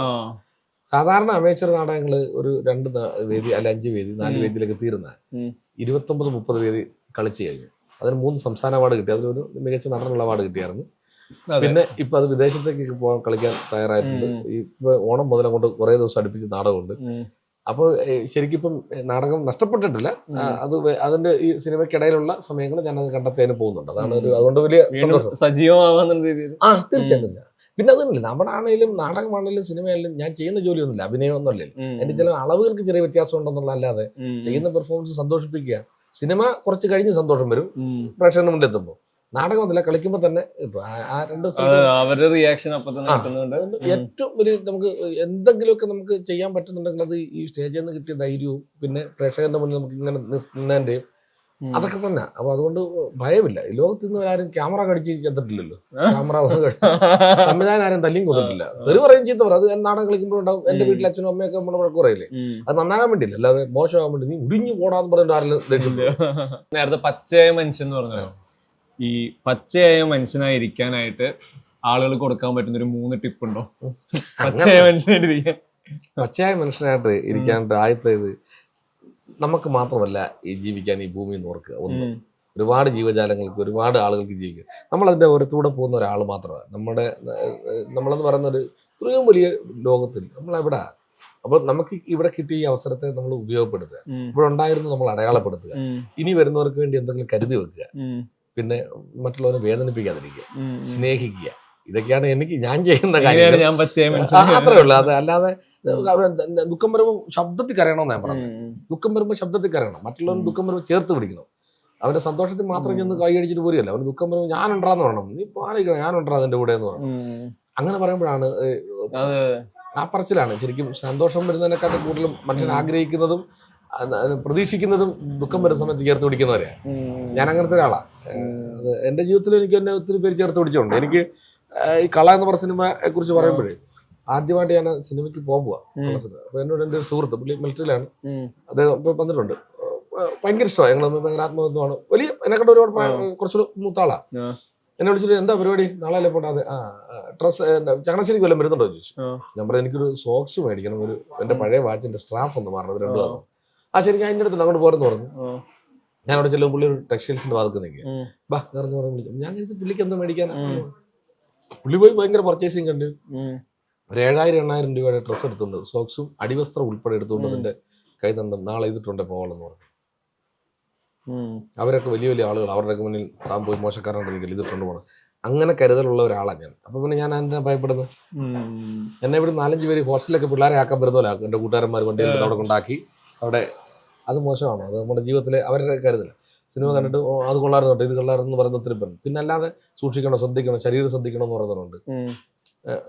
Speaker 2: സാധാരണ അമേച്ചർ നാടകങ്ങൾ ഒരു 2 വേദി അല്ല 5 വേദി 4 വേദിയിലൊക്കെ തീരുന്ന 29-30 വേദി കളിച്ചു കഴിഞ്ഞു. അതിന് 3 സംസ്ഥാന അവാർഡ് കിട്ടി, അതിലൊരു മികച്ച നടനുള്ള അവാർഡ് കിട്ടിയായിരുന്നു. പിന്നെ ഇപ്പൊ അത് വിദേശത്തേക്ക് പോകാൻ കളിക്കാൻ തയ്യാറായിട്ടുണ്ട്. ഇപ്പൊ ഓണം മുതൽ അങ്ങോട്ട് കുറെ ദിവസം അടുപ്പിച്ച് നാടകമുണ്ട്. അപ്പോൾ ശരിക്കും ഇപ്പം നാടകം നഷ്ടപ്പെട്ടിട്ടില്ല, അത് അതിന്റെ ഈ സിനിമയ്ക്കിടയിലുള്ള സമയങ്ങൾ ഞാൻ അത് കണ്ടെത്താനും പോകുന്നുണ്ട്. അതാണ് ഒരു അതുകൊണ്ട് വലിയ
Speaker 3: സജീവമാവാൻ രീതിയിൽ.
Speaker 2: തീർച്ചയായിട്ടും. പിന്നെ അതല്ല, നമ്മുടെ ആണെങ്കിലും നാടകമാണെങ്കിലും സിനിമയാണെങ്കിലും ഞാൻ ചെയ്യുന്ന ജോലിയൊന്നുമില്ല, അഭിനയമൊന്നുമല്ലേ. എന്റെ ചില അളവുകൾക്ക് ചെറിയ വ്യത്യാസം ഉണ്ടെന്നുള്ള അല്ലാതെ ചെയ്യുന്ന പെർഫോമൻസ് സന്തോഷിപ്പിക്കുക. സിനിമ കുറച്ച് കഴിഞ്ഞ് സന്തോഷം വരും പ്രേക്ഷകരുടെ മുന്നിൽ എത്തുമ്പോൾ. നാടകം ഒന്നുമില്ല, കളിക്കുമ്പോൾ തന്നെ ആ 2
Speaker 3: അവരുടെ റിയാക്ഷൻ
Speaker 2: ഏറ്റവും വലിയ നമുക്ക് എന്തെങ്കിലുമൊക്കെ നമുക്ക് ചെയ്യാൻ പറ്റുന്നുണ്ടെങ്കിൽ അത് ഈ സ്റ്റേജിൽ നിന്ന് കിട്ടിയ ധൈര്യവും പിന്നെ പ്രേക്ഷകരുടെ മുന്നിൽ നമുക്ക് ഇങ്ങനെ നിന്നതിന്റെയും അതൊക്കെ തന്നെ. അപ്പൊ അതുകൊണ്ട് ഭയമില്ല. ഈ ലോകത്ത് നിന്ന് ആരും ക്യാമറ കടിച്ച് ചെത്തിട്ടില്ലല്ലോ, ക്യാമറ സംവിധാനം ആരും തല്ലിയും കൊന്നിട്ടില്ല. തെറി പറയും ചീത്ത പറയും. അത് നാടകം കളിക്കുമ്പോഴുണ്ടാവും. എന്റെ വീട്ടിൽ അച്ഛനും അമ്മയൊക്കെ നമ്മുടെ വഴക്ക് പറയില്ലേ, അത് നന്നാകാൻ വേണ്ടിയില്ല, അല്ലാതെ മോശമാകാൻ വേണ്ടി നീ ഉടിഞ്ഞു പോടാന്ന് പറഞ്ഞിട്ട് ആരെങ്കിലും ദേഷ്യമില്ല.
Speaker 3: നേരത്തെ പച്ചയായ മനുഷ്യൻ എന്ന് പറഞ്ഞല്ലോ, ഈ പച്ചയായ മനുഷ്യനായിരിക്കാനായിട്ട് ആളുകൾ കൊടുക്കാൻ പറ്റുന്ന ഒരു 3 ടിപ്പ് ഉണ്ടോ പച്ചയായ മനുഷ്യനായിട്ടിരിക്കാൻ?
Speaker 2: പച്ചയായ മനുഷ്യനായിട്ട് ഇരിക്കാനായിട്ട് ആദ്യത്തെ ഇത് നമുക്ക് മാത്രമല്ല ഈ ജീവിക്കാൻ ഈ ഭൂമി എന്ന് ഓർക്കുക. ഒന്ന്, ഒരുപാട് ജീവജാലങ്ങൾക്ക് ഒരുപാട് ആളുകൾക്ക് ജീവിക്കുക. നമ്മളതിൻ്റെ ഓരത്തൂടെ പോകുന്ന ഒരാൾ മാത്രമാണ്. നമ്മളെന്ന് പറയുന്ന ഒരു ഇത്രയും വലിയ ലോകത്തിൽ നമ്മളെവിടെ. അപ്പോൾ നമുക്ക് ഇവിടെ കിട്ടിയ ഈ അവസരത്തെ നമ്മൾ ഉപയോഗപ്പെടുത്തുക, ഇവിടെ ഉണ്ടായിരുന്നു നമ്മൾ അടയാളപ്പെടുത്തുക, ഇനി വരുന്നവർക്ക് വേണ്ടി എന്തെങ്കിലും കരുതി വെക്കുക, പിന്നെ മറ്റുള്ളവരെ വേദനിപ്പിക്കാതിരിക്കുക, സ്നേഹിക്കുക. ഇതൊക്കെയാണ് ഞാൻ ചെയ്യുന്ന കാര്യം. അത്രേ ഉള്ളൂ. അത് അല്ലാതെ ദുഃഖം വരുമ്പോൾ ശബ്ദത്തിൽ കരയണമെന്ന് ഞാൻ പറഞ്ഞത്. ദുഃഖം വരുമ്പോൾ ശബ്ദത്തിൽ കരയണം, മറ്റുള്ളവർ ദുഃഖം വരുമ്പോൾ ചേർത്ത് പിടിക്കണം. അവന്റെ സന്തോഷത്തിൽ മാത്രം ചെന്ന് കൈ അടിച്ചിട്ട് പോരുകയല്ല. അവന് ദുഃഖം വരുമ്പോൾ ഞാനുണ്ടാന്ന് പറയണം, നീ പാലിക്കണം, ഞാനുണ്ടാ അതിന്റെ കൂടെ എന്ന് പറയണം. അങ്ങനെ പറയുമ്പോഴാണ് ആ പറച്ചിലാണ് ശരിക്കും സന്തോഷം വരുന്നതിനെക്കാട്ടും കൂടുതലും മനുഷ്യൻ ആഗ്രഹിക്കുന്നതും പ്രതീക്ഷിക്കുന്നതും ദുഃഖം വരുന്ന സമയത്ത് ചേർത്ത് പിടിക്കുന്നവരെയാണ്. ഞാൻ അങ്ങനത്തെ ഒരാളാണ്. എന്റെ ജീവിതത്തിൽ എനിക്ക് എന്നെ ഒത്തിരി പേര് ചേർത്ത് പിടിച്ചിട്ടുണ്ട്. എനിക്ക് ഈ കള എന്ന് പറഞ്ഞ സിനിമയെ കുറിച്ച് പറയുമ്പോഴേ ആദ്യമായിട്ട് ഞാൻ സിനിമയ്ക്ക് പോകുക. അപ്പൊ എന്നോട് എൻ്റെ ഒരു സുഹൃത്ത്, പുള്ളി മിലിറ്ററിയിലാണ്, അദ്ദേഹം വന്നിട്ടുണ്ട്. ഭയങ്കര ഇഷ്ടമാണ്, ഞങ്ങൾ ഭയങ്കര ആത്മബന്ധമാണ്. വലിയ എന്നെക്കണ്ട ഒരുപാട് കുറച്ചുകൂടെ മൂത്താളാ. എന്നെ വിളിച്ചിട്ട് എന്താ പരിപാടി, നാളെ അല്ലേ പോട്ടെ? ഡ്രസ് ചങ്ങനാശ്ശേരി കൊല്ലം വരുന്നുണ്ടോ ചോദിച്ചു. ഞാൻ പറഞ്ഞു എനിക്കൊരു സോക്സ് മേടിക്കണം, ഒരു എന്റെ പഴയ വാച്ചിന്റെ സ്ട്രാഫ് ഒന്ന് മാറണം, 2 തന്നു. ശരി ഞാൻ എൻ്റെ അടുത്ത് അങ്ങോട്ട് പോരെന്ന് പറഞ്ഞു. ഞാൻ അവിടെ ചെല്ലും, പുള്ളി ഒരു ടെക്സ്റ്റൈൽസിന്റെ വാതിൽ നിൽക്കുക. ബാ പറഞ്ഞു വിളിച്ചു. ഞാൻ പുള്ളിക്ക് എന്താ മേടിക്കാൻ? പുള്ളി പോയി ഭയങ്കര പർച്ചേസിങ് കണ്ട് ഒരു 7,000-8,000 രൂപയുടെ ഡ്രസ്സ് എടുത്തുണ്ട്, സോക്സും അടിവസ്ത്രം ഉൾപ്പെടെ എടുത്തുകൊണ്ട് അതിന്റെ കൈ തണ്ടും നാളെ ചെയ്തിട്ടുണ്ട് പോകണമെന്ന് പറഞ്ഞു. അവരൊക്കെ വലിയ വലിയ ആളുകൾ, അവരുടെ മുന്നിൽ താൻ പോയി മോശക്കാരനായിട്ട് ഇതിട്ടുണ്ട് പോകണം. അങ്ങനെ കരുതലുള്ള ഒരാളാണ് ഞാൻ. അപ്പൊ പിന്നെ ഞാൻ എന്നെ ഭയപ്പെടുന്നത്, എന്നെ ഇവിടെ 4-5 പേര് ഹോസ്റ്റലിലൊക്കെ പിള്ളേരെ ആക്കാൻ വരുന്നല്ലോ, എന്റെ കൂട്ടുകാരന്മാർ വണ്ടി എടുത്ത് അവിടെ കൊണ്ടാക്കി. അവിടെ അത് മോശമാണോ? അത് നമ്മുടെ ജീവിതത്തിലെ അവരുടെ കരുതല. സിനിമ കണ്ടിട്ട് അത് കൊള്ളാറുണ്ട്, ഇത് കൊള്ളാറെന്ന് പറയുന്ന ഒത്തിരി പേരുണ്ട്. പിന്നെ അല്ലാതെ സൂക്ഷിക്കണം, ശ്രദ്ധിക്കണം, ശരീരം ശ്രദ്ധിക്കണം എന്ന് പറയുന്നുണ്ട്.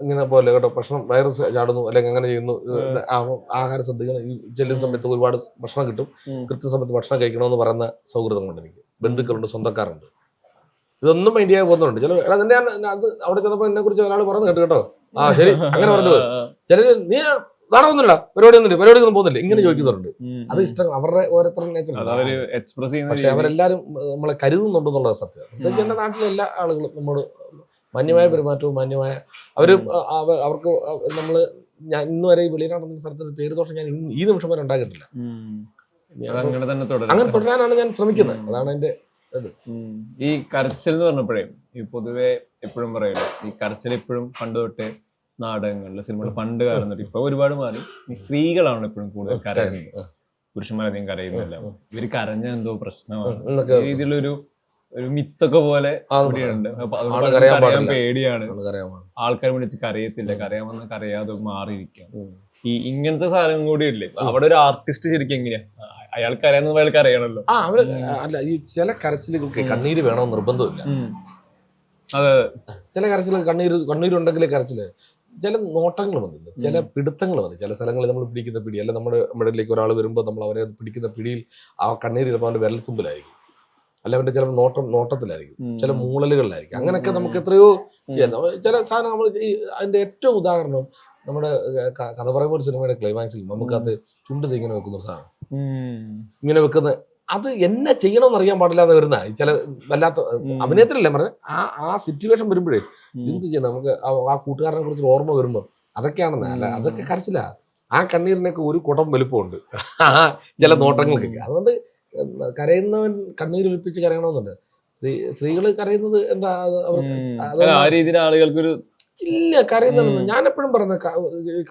Speaker 2: ഇങ്ങനെ പോലെ കേട്ടോ, ഭക്ഷണം വൈറസ് ചാടുന്നു അല്ലെങ്കിൽ അങ്ങനെ ചെയ്യുന്നു, ആഹാരം ശ്രദ്ധിക്കണം. ഈ ചെല്ലുന്ന സമയത്ത് ഒരുപാട് ഭക്ഷണം കിട്ടും, കൃത്യസമയത്ത് ഭക്ഷണം കഴിക്കണമെന്ന് പറയുന്ന സൗഹൃദങ്ങളുണ്ട് എനിക്ക്. ബന്ധുക്കളുണ്ട്, സ്വന്തക്കാരുണ്ട്. ഇതൊന്നും മൈൻഡ് ചെയ്യാൻ പോകുന്നുണ്ട്. ചില അതിന്റെ അത് അവിടെ ചെന്നപ്പോൾ എന്നെ കുറിച്ച് ഒരാൾ പറഞ്ഞു കേട്ടു കേട്ടോ, ആ ശരി അങ്ങനെ പറഞ്ഞു. ചിലര് നീ നാടകമൊന്നുമില്ല, പരിപാടിയൊന്നും പോകുന്നില്ല, ഇങ്ങനെ ചോദിക്കുന്നുണ്ട്. അത് ഇഷ്ടം അവരുടെ ഓരോരുത്തരുടെ നേച്ചർ. പക്ഷെ അവരെല്ലാരും നമ്മളെ കരുതുന്നുണ്ടെന്നുള്ളത് സത്യം. പ്രത്യേകിച്ച് എന്റെ നാട്ടിലെ എല്ലാ ആളുകളും നമ്മോട് മാന്യമായ പെരുമാറ്റവും മാന്യമായ അവർക്ക് നമ്മള് ഞാൻ ഇന്ന് വരെ ഈ വെളിയിലാണെന്ന സ്ഥലത്തൊരു പേര് ദോഷം ഞാൻ ഈ നിമിഷം വരെ ഉണ്ടാക്കിയിട്ടില്ല. അങ്ങനെ തുടരാനാണ് ഞാൻ ശ്രമിക്കുന്നത്. അതാണ് എന്റെ ഇത്.
Speaker 3: ഈ കരച്ചിൽ എന്ന് പറഞ്ഞപ്പോഴേ ഈ പൊതുവെ എപ്പോഴും പറയല്ലോ ഈ കരച്ചിൽ എപ്പോഴും പണ്ട് തൊട്ടേ നാടകങ്ങളില് സിനിമകൾ പണ്ട് കാലം തൊട്ട് ഇപ്പൊ ഒരുപാട് മാറി ഈ സ്ത്രീകളാണ് എപ്പോഴും കൂടുതൽ കരയുന്നത്. പുരുഷന്മാരധികം കരയുന്നില്ല. ഇവര് കരഞ്ഞ എന്തോ പ്രശ്നമാണ് രീതിയിലൊരു മിത്തൊക്കെ പോലെ ഉണ്ട്. കരയാൻ പേടിയാണ്, ആൾക്കാർ വിളിച്ച് കരയത്തില്ല, കരയാമെന്ന് കരയാതെ മാറിയിരിക്കാം. ഈ ഇങ്ങനത്തെ സാധനം കൂടി ഇല്ലേ അവിടെ ഒരു ആർട്ടിസ്റ്റ് ശരിക്കും എങ്ങനെയാ അയാൾക്ക് അറിയാവുന്ന അയാൾക്ക് അറിയണല്ലോ.
Speaker 2: അല്ല ഈ ചില കരച്ചിലുകൾക്ക് കണ്ണീര് വേണമെന്ന് നിർബന്ധമില്ല.
Speaker 3: അതെ,
Speaker 2: ചില കരച്ചിൽ കണ്ണീരുണ്ടെങ്കിലേ കരച്ചില്. ചില നോട്ടങ്ങൾ മതി, ചില പിടുത്തങ്ങൾ മതി. ചില സ്ഥലങ്ങളിൽ നമ്മൾ പിടിക്കുന്ന പിടി, അല്ല നമ്മുടെ ഇടയിലേക്ക് ഒരാൾ വരുമ്പോൾ നമ്മൾ അവരെ പിടിക്കുന്ന പിടിയിൽ ആ കണ്ണീര് ചിലപ്പോൾ അവന്റെ വിരൽത്തുമ്പിലായിരിക്കും, അല്ല അവന്റെ ചിലപ്പോൾ നോട്ടത്തിലായിരിക്കും, ചില മൂളലുകളിലായിരിക്കും. അങ്ങനെയൊക്കെ നമുക്ക് എത്രയോ ചെയ്യാം. ചില സാധനം നമ്മൾ അതിന്റെ ഏറ്റവും ഉദാഹരണം നമ്മുടെ കഥ പറയുമ്പോൾ ഒരു സിനിമയുടെ ക്ലൈമാക്സിൽ നമുക്കത് ചുണ്ട് ഇങ്ങനെ വെക്കുന്ന ഒരു സാധനം, ഇങ്ങനെ വെക്കുന്ന അത് എന്നെ ചെയ്യണമെന്ന് അറിയാൻ പാടില്ലാതെ വരുന്ന ചില വല്ലാത്ത അഭിനയത്തിലല്ലേ പറഞ്ഞത് ആ സിറ്റുവേഷൻ വരുമ്പോഴേ എന്ത് ചെയ്യണം നമുക്ക് ആ കൂട്ടുകാരനെ കുറിച്ച് ഓർമ്മ വരുമ്പോൾ അതൊക്കെയാണെന്ന്. അല്ല അതൊക്കെ കരച്ചില്ല. ആ കണ്ണീരിനൊക്കെ ഒരു കുടം വലുപ്പമുണ്ട് ചില നോട്ടങ്ങൾക്കൊക്കെ. അതുകൊണ്ട് കരയുന്നവൻ കണ്ണീരൊലിപ്പിച്ച് കരയണമെന്നുണ്ട്. സ്ത്രീകള് കരയുന്നത് എന്താ
Speaker 3: ആ രീതിയിൽ ആളുകൾക്കൊരു
Speaker 2: ഇല്ല കരയുന്നത്. ഞാൻ എപ്പോഴും പറഞ്ഞത്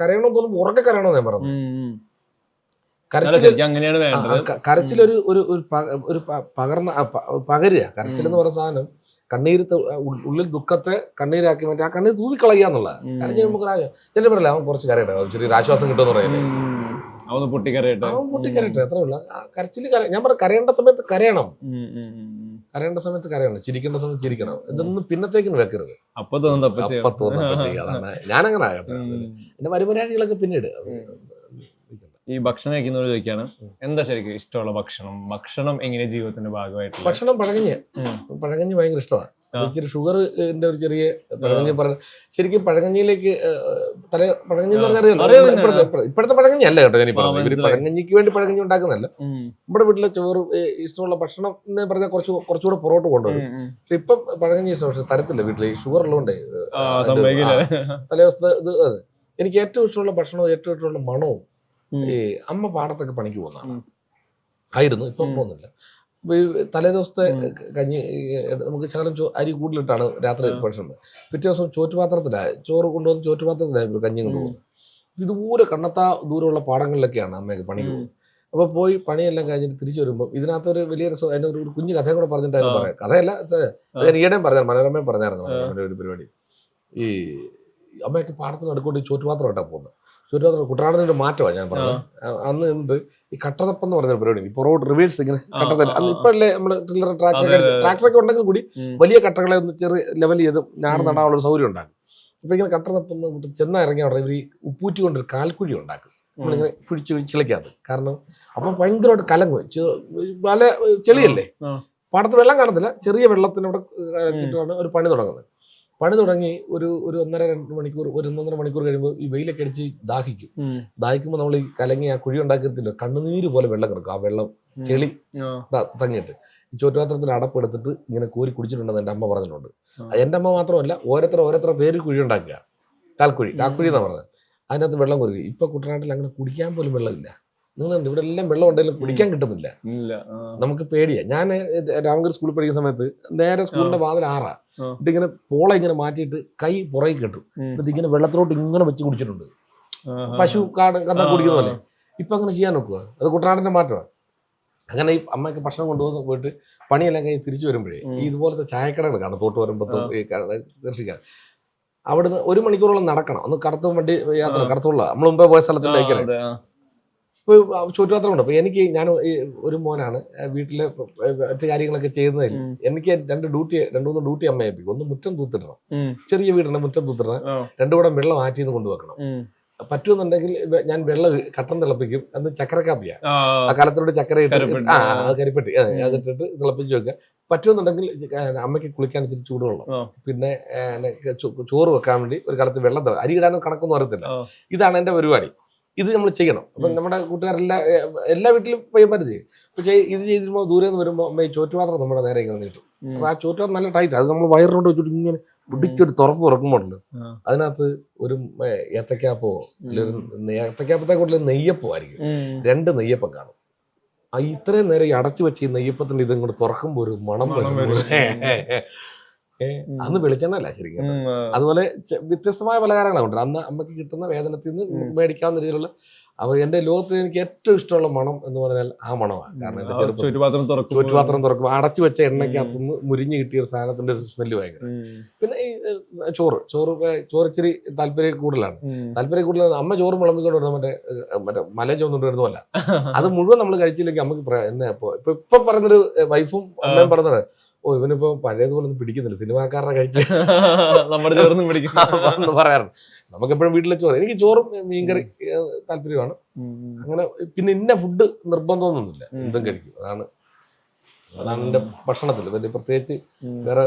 Speaker 2: കരയണമെന്ന് തോന്നുമ്പോൾ ഉറക്കെ കരയണമെന്ന് ഞാൻ പറഞ്ഞു. കരച്ചിലൊരു പകരുക. കരച്ചിൽ എന്ന് പറയുന്ന സാധനം കണ്ണീര് ഉള്ളിൽ ദുഃഖത്തെ കണ്ണീരാക്കി മാറ്റി ആ കണ്ണീർ തൂവിക്കളയുക എന്നുള്ളത്. കരഞ്ഞ് നമുക്ക് ചില പറയില്ല അവൻ കുറച്ച് കരയട്ടെ, ചെറിയൊരു ആശ്വാസം കിട്ടുമെന്ന് പറയുന്നത്.
Speaker 3: അവൻ പൊട്ടിക്കരയട്ടെ
Speaker 2: അത്രേ ഉള്ളൂ. കരച്ചില് ഞാൻ പറഞ്ഞ കരയേണ്ട സമയത്ത് കരയണം, കരയേണ്ട സമയത്ത് കരയണം, ചിരിക്കേണ്ട സമയത്ത് ചിരിക്കണം. ഇതൊന്നും പിന്നത്തേക്കിന് വെക്കരുത്.
Speaker 3: അപ്പൊ തോന്നുന്നപ്പോ
Speaker 2: അതാണ് ഞാനങ്ങനെ ആകട്ടെ. എന്റെ മരുമരാഴികളൊക്കെ പിന്നീട്.
Speaker 3: ഈ ഭക്ഷണം കഴിക്കുന്നവർ ചോദിക്കാണ് എന്താ ശരിക്കും ഇഷ്ടമുള്ള ഭക്ഷണം എങ്ങനെ ജീവിതത്തിന്റെ ഭാഗമായിട്ട്?
Speaker 2: ഭക്ഷണം പഴകഞ്ഞി ഭയങ്കര ഇഷ്ടമാണ്. ഇച്ചിരി ഷുഗറിന്റെ ഒരു ചെറിയ പഴകഞ്ഞി പറഞ്ഞ ശരിക്കും പഴകഞ്ഞിയിലേക്ക് പഴകഞ്ഞി എന്ന് പറഞ്ഞാൽ ഇപ്പോഴത്തെ പഴകഞ്ഞി അല്ല കേട്ടോ. ഞാൻ പറഞ്ഞു ഇവര് പഴകഞ്ഞിക്ക് വേണ്ടി പഴകഞ്ഞി ഉണ്ടാക്കുന്നതല്ല. നമ്മുടെ വീട്ടിലെ ചോറ് ഇഷ്ടമുള്ള ഭക്ഷണം എന്ന് പറഞ്ഞാൽ കുറച്ചുകൂടെ പുറകോട്ട് കൊണ്ടുവരും. പക്ഷെ ഇപ്പം പഴകഞ്ഞി ഇഷ്ടം, പക്ഷെ തരത്തില്ല വീട്ടിൽ ഈ ഷുഗർ ഉള്ളതുകൊണ്ടേ തലേദിവസത്തെ ഇത്. അതെ, എനിക്ക് ഏറ്റവും ഇഷ്ടമുള്ള ഭക്ഷണവും ഏറ്റവും ഇഷ്ടമുള്ള മണവും ഈ അമ്മ പാടത്തൊക്കെ പണിക്ക് പോകുന്നതാണ് ആയിരുന്നു. ഇപ്പം പോകുന്നില്ല. തലേദിവസത്തെ കഞ്ഞി നമുക്ക് ശകലം അരി കൂടുതലിട്ടാണ് രാത്രി ഭക്ഷണം. പിറ്റേ ദിവസം ചോറ്റുപാത്രത്തിലായി ചോറ് കൊണ്ടുവന്ന് ചോറ്റുപാത്രത്തിലായി കഞ്ഞി കൊണ്ടുപോകുന്നത്. ഇതുപോലെ കണ്ണത്താ ദൂരമുള്ള പാടങ്ങളിലൊക്കെയാണ് അമ്മയൊക്കെ പണിക്ക് പോകുന്നത്. അപ്പോൾ പോയി പണിയെല്ലാം കഴിഞ്ഞിട്ട് തിരിച്ചു വരുമ്പോൾ ഇതിനകത്തൊരു വലിയ രസം. അതിൻ്റെ ഒരു കുഞ്ഞു കഥയും കൂടെ പറഞ്ഞിട്ടായിരുന്നു പറയാം. കഥയല്ല, ഞാൻ ഈയിടെയും പറഞ്ഞായിരുന്നു, മനോരമയും പറഞ്ഞായിരുന്നു ഒരു പരിപാടി. ഈ അമ്മയൊക്കെ പാടത്തിന് അടുക്കൊണ്ട് ചോറ്റുപാത്രം ഇട്ടാണ് പോകുന്നത്. ചോറ്റുപാത്രം കുട്ടനാടിനൊരു മാറ്റമാണ് ഞാൻ പറഞ്ഞത്. അന്ന് എന്നിട്ട് ഈ കട്ടതപ്പം എന്ന് പറഞ്ഞൊരു പരിപാടി, ഇപ്പോൾ റോഡ് റിവേഴ്സ് ഇങ്ങനെ കട്ടതല്ല. അന്ന് ഇപ്പോഴല്ലേ നമ്മള് ട്രാക്ടറൊക്കെ ഉണ്ടെങ്കിൽ കൂടി വലിയ കട്ടകളെ ഒന്ന് ചെറിയ ലെവൽ ചെയ്ത് ഞാറ് നടാനുള്ള സൗകര്യം ഉണ്ടാക്കും. ഇപ്പൊ ഇങ്ങനെ കട്ടതപ്പം ചെന്നാ ഇറങ്ങിയ ഉടനെ ഇവർ ഈ ഉപ്പൂറ്റി കൊണ്ടൊരു കാൽക്കുഴി ഉണ്ടാക്കും നമ്മളിങ്ങനെ പിടിച്ച് ചിളിക്കാതെ. കാരണം അപ്പം ഭയങ്കരമായിട്ട് കലങ്ങും, പല ചെളിയല്ലേ, പാടത്ത് വെള്ളം കാണത്തില്ല, ചെറിയ വെള്ളത്തിനോടെ ഒരു പണി തുടങ്ങുന്നത്. പണി തുടങ്ങി ഒരു 1.5-2 മണിക്കൂർ 1-1.5 മണിക്കൂർ കഴിയുമ്പോൾ ഈ വെയിലൊക്കെ അടിച്ച് ദാഹിക്കുമ്പോൾ നമ്മൾ ഈ കലങ്ങി ആ കുഴി ഉണ്ടാക്കിയതില്ല കണ്ണുനീര് പോലെ വെള്ളം കിടക്കും. ആ വെള്ളം ചെളി തങ്ങിയിട്ട് ഈ ചോറ്റുപാത്രത്തിൽ അടപ്പെടുത്തിട്ട് ഇങ്ങനെ കോരി കുടിച്ചിട്ടുണ്ടെന്ന് എൻ്റെ അമ്മ പറഞ്ഞിട്ടുണ്ട്. എൻ്റെ അമ്മ മാത്രമല്ല, ഓരോരുത്തർ പേര് കുഴി ഉണ്ടാക്കുക, കാക്കുഴി എന്നാ പറഞ്ഞത്. അതിനകത്ത് വെള്ളം കുരുകി. ഇപ്പൊ കുട്ടനാട്ടിൽ അങ്ങനെ കുടിക്കാൻ പോലും വെള്ളമില്ല. നിങ്ങൾ ഇവിടെ എല്ലാം വെള്ളം ഉണ്ടെങ്കിലും കുടിക്കാൻ കിട്ടുന്നില്ല. നമുക്ക് പേടിയാ. ഞാൻ രാമഗിരി സ്കൂളിൽ പഠിക്കുന്ന സമയത്ത് നേരെ സ്കൂളിന്റെ വാതിൽ 6 ഇതിങ്ങനെ പോള ഇങ്ങനെ മാറ്റിയിട്ട് കൈ പുറകെ കെട്ടും. എന്നിട്ട് ഇങ്ങനെ വെള്ളത്തിലോട്ട് ഇങ്ങനെ വെച്ച് കുടിച്ചിട്ടുണ്ട്, പശു കണ്ടാ കുടിക്കുന്ന പോലെ. ഇപ്പൊ അങ്ങനെ ചെയ്യാൻ നോക്കുക, അത് കുട്ടനാടിന്റെ മാറ്റമാണ്. അങ്ങനെ ഈ അമ്മയ്ക്ക് ഭക്ഷണം കൊണ്ടുവന്ന് പോയിട്ട് പണിയെല്ലാം കഴിഞ്ഞ് തിരിച്ചു വരുമ്പോഴേ ഈ ഇതുപോലത്തെ ചായക്കടകൾ കാണും തോട്ട് വരുമ്പോഴത്തും ഈ ദർശിക്കാൻ. അവിടുന്ന് 1 മണിക്കൂറോളം നടക്കണം. ഒന്ന് കടത്തു വണ്ടി യാത്ര കടത്തുള്ള നമ്മൾ മുമ്പേ പോയ സ്ഥലത്തിന്റെ അയക്കണേ ചോറ്റുപാത്രം ഉണ്ട്. അപ്പൊ എനിക്ക് ഞാൻ ഒരു മോനാണ്, വീട്ടിലെ മറ്റു കാര്യങ്ങളൊക്കെ ചെയ്യുന്നതിൽ എനിക്ക് 2-3 ഡ്യൂട്ടി അമ്മ ഏൽപ്പിക്കും. ഒന്ന് മുറ്റം തൂത്തിടണം, ചെറിയ വീടുണ്ട്, മുറ്റം തൂത്തിടണം. 2 കുടം വെള്ളം ആറ്റിന്ന് കൊണ്ടുവെക്കണം. പറ്റുമെന്നുണ്ടെങ്കിൽ ഞാൻ വെള്ളം കട്ടൻ തിളപ്പിക്കും. അന്ന് ചക്കരക്കാപ്പിയാ, ആ കാലത്തോട് ചക്കര ഇട്ട് കരിപ്പെട്ടി അതിട്ടിട്ട് തിളപ്പിച്ച് വെക്കുക. പറ്റുമെന്നുണ്ടെങ്കിൽ അമ്മയ്ക്ക് കുളിക്കാൻ ഇച്ചിരി ചൂടുവെള്ളം, പിന്നെ ചോറ് വെക്കാൻ വേണ്ടി ഒരു കാലത്ത് വെള്ളം അരി ഇടാനും കണക്കൊന്നും അറിയത്തില്ല. ഇതാണ് എൻ്റെ പരിപാടി. ഇത് നമ്മൾ ചെയ്യണം. അപ്പം നമ്മുടെ എല്ലാ വീട്ടിലും പയ്യന്മാർ ചെയ്യും. പക്ഷേ ഇത് ചെയ്തിരുമ്പോൾ ദൂരെ നിന്ന് വരുമ്പോൾ അമ്മ ഈ ചോറ്റുപാത്രം നമ്മുടെ നേരെ ഇങ്ങനെ നീട്ടും. അപ്പൊ ആ ചോറ്റുപാത്രം നല്ല ടൈറ്റ്, അത് നമ്മൾ വയറിനോട് വെച്ചിട്ട് ഇങ്ങനെ പിടിച്ചൊരു തുറപ്പ് തുറക്കുമ്പോണ്ടല്ലോ
Speaker 3: ആ.
Speaker 2: അതിനകത്ത് ഒരു ഏത്തക്കാപ്പോ അല്ലെങ്കിൽ ഏത്തക്കാപ്പത്തെ കൂടുതൽ നെയ്യപ്പോ ആയിരിക്കും, 2 നെയ്യപ്പം കാണും. ഇത്രയും നേരം ഈ അടച്ചു വെച്ച് ഈ നെയ്യപ്പത്തിന്റെ ഇതും കൂടെ തുറക്കുമ്പോ ഒരു മണം വരും. അന്ന് വെളിച്ചെണ്ണല്ല ശരിക്കും. അതുപോലെ വ്യത്യസ്തമായ പലഹാരങ്ങളുണ്ട്. അന്ന് അമ്മയ്ക്ക് കിട്ടുന്ന വേതനത്തിൽ നിന്ന് മേടിക്കാവുന്ന രീതിയിലുള്ള എന്റെ ലോകത്തിൽ എനിക്ക് ഏറ്റവും ഇഷ്ടമുള്ള മണം എന്ന് പറഞ്ഞാൽ ആ മണമാണ്. കാരണം എന്റെ ചോറ്റുപാത്രം തുറക്കുമ്പോൾ അടച്ചു വെച്ച എണ്ണയ്ക്കകത്തുനിന്ന് മുരിഞ്ഞ് കിട്ടിയ ഒരു സാധനത്തിന്റെ ഒരു സ്മെല്ല് ഭയങ്കര. പിന്നെ ഈ ചോറ് ഇച്ചിരി താല്പര്യം കൂടുതലാണ്. അമ്മ ചോറ് വിളമ്പിക്കൊണ്ട് വരുന്ന മറ്റേ മല ചോന്നുകൊണ്ട് വരുന്നതല്ല, അത് മുഴുവൻ നമ്മൾ കഴിച്ചില്ലെങ്കിൽ നമുക്ക് എന്നാ ഇപ്പൊ പറഞ്ഞൊരു വൈഫും അമ്മയും പറഞ്ഞത്, ഇവനിപ്പോ പഴയതുപോലെ ഒന്നും പിടിക്കുന്നില്ല, സിനിമാക്കാരുടെ കഴിച്ച്
Speaker 3: നമ്മുടെ ചോറൊന്നും പിടിക്കുന്നു
Speaker 2: പറയാറുണ്ട്. നമുക്കെപ്പോഴും വീട്ടിലെ ചോറ്, എനിക്ക് ചോറും മീൻകറി താല്പര്യമാണ്. അങ്ങനെ പിന്നെ ഇന്ന ഫുഡ് നിർബന്ധമൊന്നുമില്ല, എന്തും കഴിക്കും. അതാണ് എന്റെ ഭക്ഷണത്തിൽ വലിയ പ്രത്യേകിച്ച് വേറെ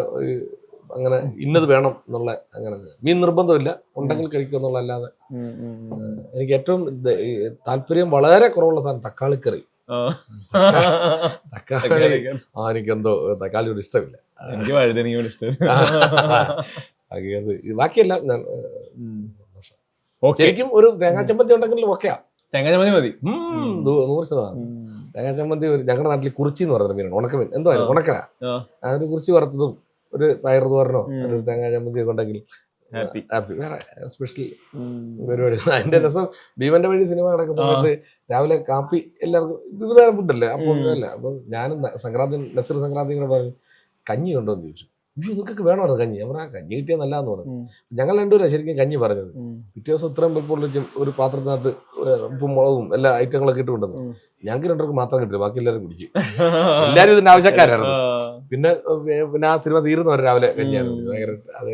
Speaker 2: അങ്ങനെ ഇന്നത് വേണം എന്നുള്ള അങ്ങനെ മീൻ നിർബന്ധമില്ല, ഉണ്ടെങ്കിൽ കഴിക്കും എന്നുള്ള അല്ലാതെ. എനിക്ക് ഏറ്റവും താല്പര്യം വളരെ കുറവുള്ള സാധനം തക്കാളിക്കറി. എനിക്കെന്തോ തക്കാളിയോട് ഇഷ്ടമില്ല. ബാക്കിയെല്ലാം ഞാൻ ശരിക്കും ഒരു തേങ്ങാ ചമ്മന്തി ഉണ്ടെങ്കിലും ഒക്കെയാ.
Speaker 3: തേങ്ങാ ചമ്മന്തി മതി
Speaker 2: 100%. തേങ്ങാ ചമ്മന്തി ഞങ്ങളുടെ നാട്ടിൽ കുറിച്ചി എന്ന് പറയുന്ന മീനാണ്, ഉണക്കമീൻ. എന്തോ ഉണക്കല, അതൊരു കുറിച്ചി വറുത്തതും ഒരു പയർ തോരനോ ഒരു തേങ്ങാ ചമ്മന്തി ഒക്കെ ഉണ്ടെങ്കിൽ ഹാപ്പി. വേറെ സ്പെഷ്യൽ പരിപാടി. അതിന്റെ രസം ഭീമന്റെ വഴി സിനിമ നടക്കുന്ന സമയത്ത് രാവിലെ കാപ്പി എല്ലാവർക്കും വിവിധ ഫുഡല്ലേ. അപ്പൊ ഞാനും നസീർ സംക്രാന്തി കൂടെ പറഞ്ഞു, കഞ്ഞി ഉണ്ടോ എന്ന് ചോദിച്ചു. നിങ്ങൾക്കൊക്കെ വേണോ കഞ്ഞി? അവർ കഞ്ഞി കിട്ടിയാൽ നല്ലതെന്ന് പറഞ്ഞു. ഞങ്ങൾ രണ്ടുപേരും ശരിക്കും കഞ്ഞി പറഞ്ഞത്. പിറ്റേ ദിവസം ഇത്രയും വെളുപ്പുള്ള ഒരു പാത്രത്തിനകത്ത് ഉപ്പും മുളകും എല്ലാ ഐറ്റങ്ങളൊക്കെ ഇട്ട് കൊണ്ടുവന്നു. ഞങ്ങൾക്ക് 2 പേർക്ക് മാത്രം കിട്ടില്ല, ബാക്കി എല്ലാവരും കുടിച്ചു. എല്ലാവരും ഇതിന്റെ ആവശ്യക്കാരായിരുന്നു. പിന്നെ ആ സിനിമ തീരുന്നവരെ രാവിലെ കഞ്ഞിയാണ് ഭയങ്കര. അത്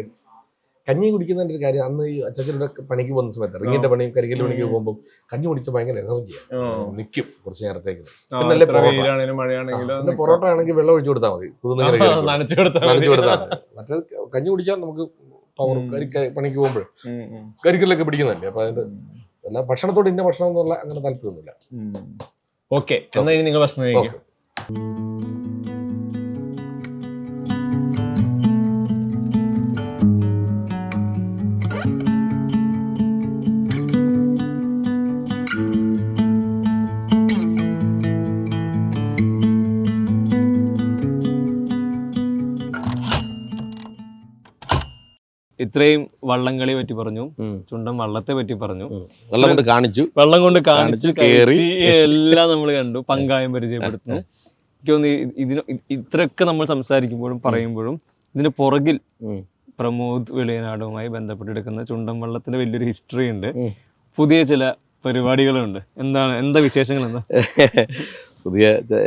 Speaker 2: കഞ്ഞി കുടിക്കുന്നതിന്റെ ഒരു കാര്യം, അന്ന് ഈ അച്ഛൻ്റെ പണിക്ക് പോകുന്ന സമയത്ത് റിങ്ങിന്റെ പണിയും കരിക്കൽ പണിക്ക് പോകുമ്പോൾ കഞ്ഞി കുടിച്ച ഭയങ്കര എനർജിയാണ്, നിൽക്കും കുറച്ച് നേരത്തേക്ക്. പിന്നെ പൊറോട്ട ആണെങ്കിൽ വെള്ളം ഒഴിച്ചു കൊടുത്താൽ മതി, നനച്ചു കൊടുത്താൽ മതി. മറ്റേ കഞ്ഞി കുടിച്ചാൽ നമുക്ക് പവർ പണിക്ക് പോകുമ്പോൾ കരിക്കലൊക്കെ പിടിക്കുന്നതല്ലേ. അപ്പൊ അതിന്റെ എല്ലാ ഭക്ഷണത്തോട് ഇന്ന ഭക്ഷണം എന്നുള്ള അങ്ങനെ താല്പര്യമൊന്നുമില്ല.
Speaker 3: ഓക്കെ, എന്നാ ഇനി നിങ്ങൾ ഭക്ഷണം കഴിക്കാം. ഇത്രയും വള്ളംകളി പറ്റി പറഞ്ഞു, ചുണ്ടൻ വള്ളത്തെ പറ്റി പറഞ്ഞു, വെള്ളം കൊണ്ട് കാണിച്ചു കയറി എല്ലാം നമ്മൾ കണ്ടു, പങ്കായം പരിചയപ്പെടുത്തുന്നു. എനിക്ക് തോന്നുന്നു ഇത്രയൊക്കെ നമ്മൾ സംസാരിക്കുമ്പോഴും പറയുമ്പോഴും ഇതിന് പുറകിൽ പ്രമോദ് വെളിയനാടുമായി ബന്ധപ്പെട്ടെടുക്കുന്ന ചുണ്ടൻ വള്ളത്തിന്റെ വലിയൊരു ഹിസ്റ്ററി ഉണ്ട്, പുതിയ ചില പരിപാടികളുണ്ട്. എന്താ വിശേഷങ്ങൾ?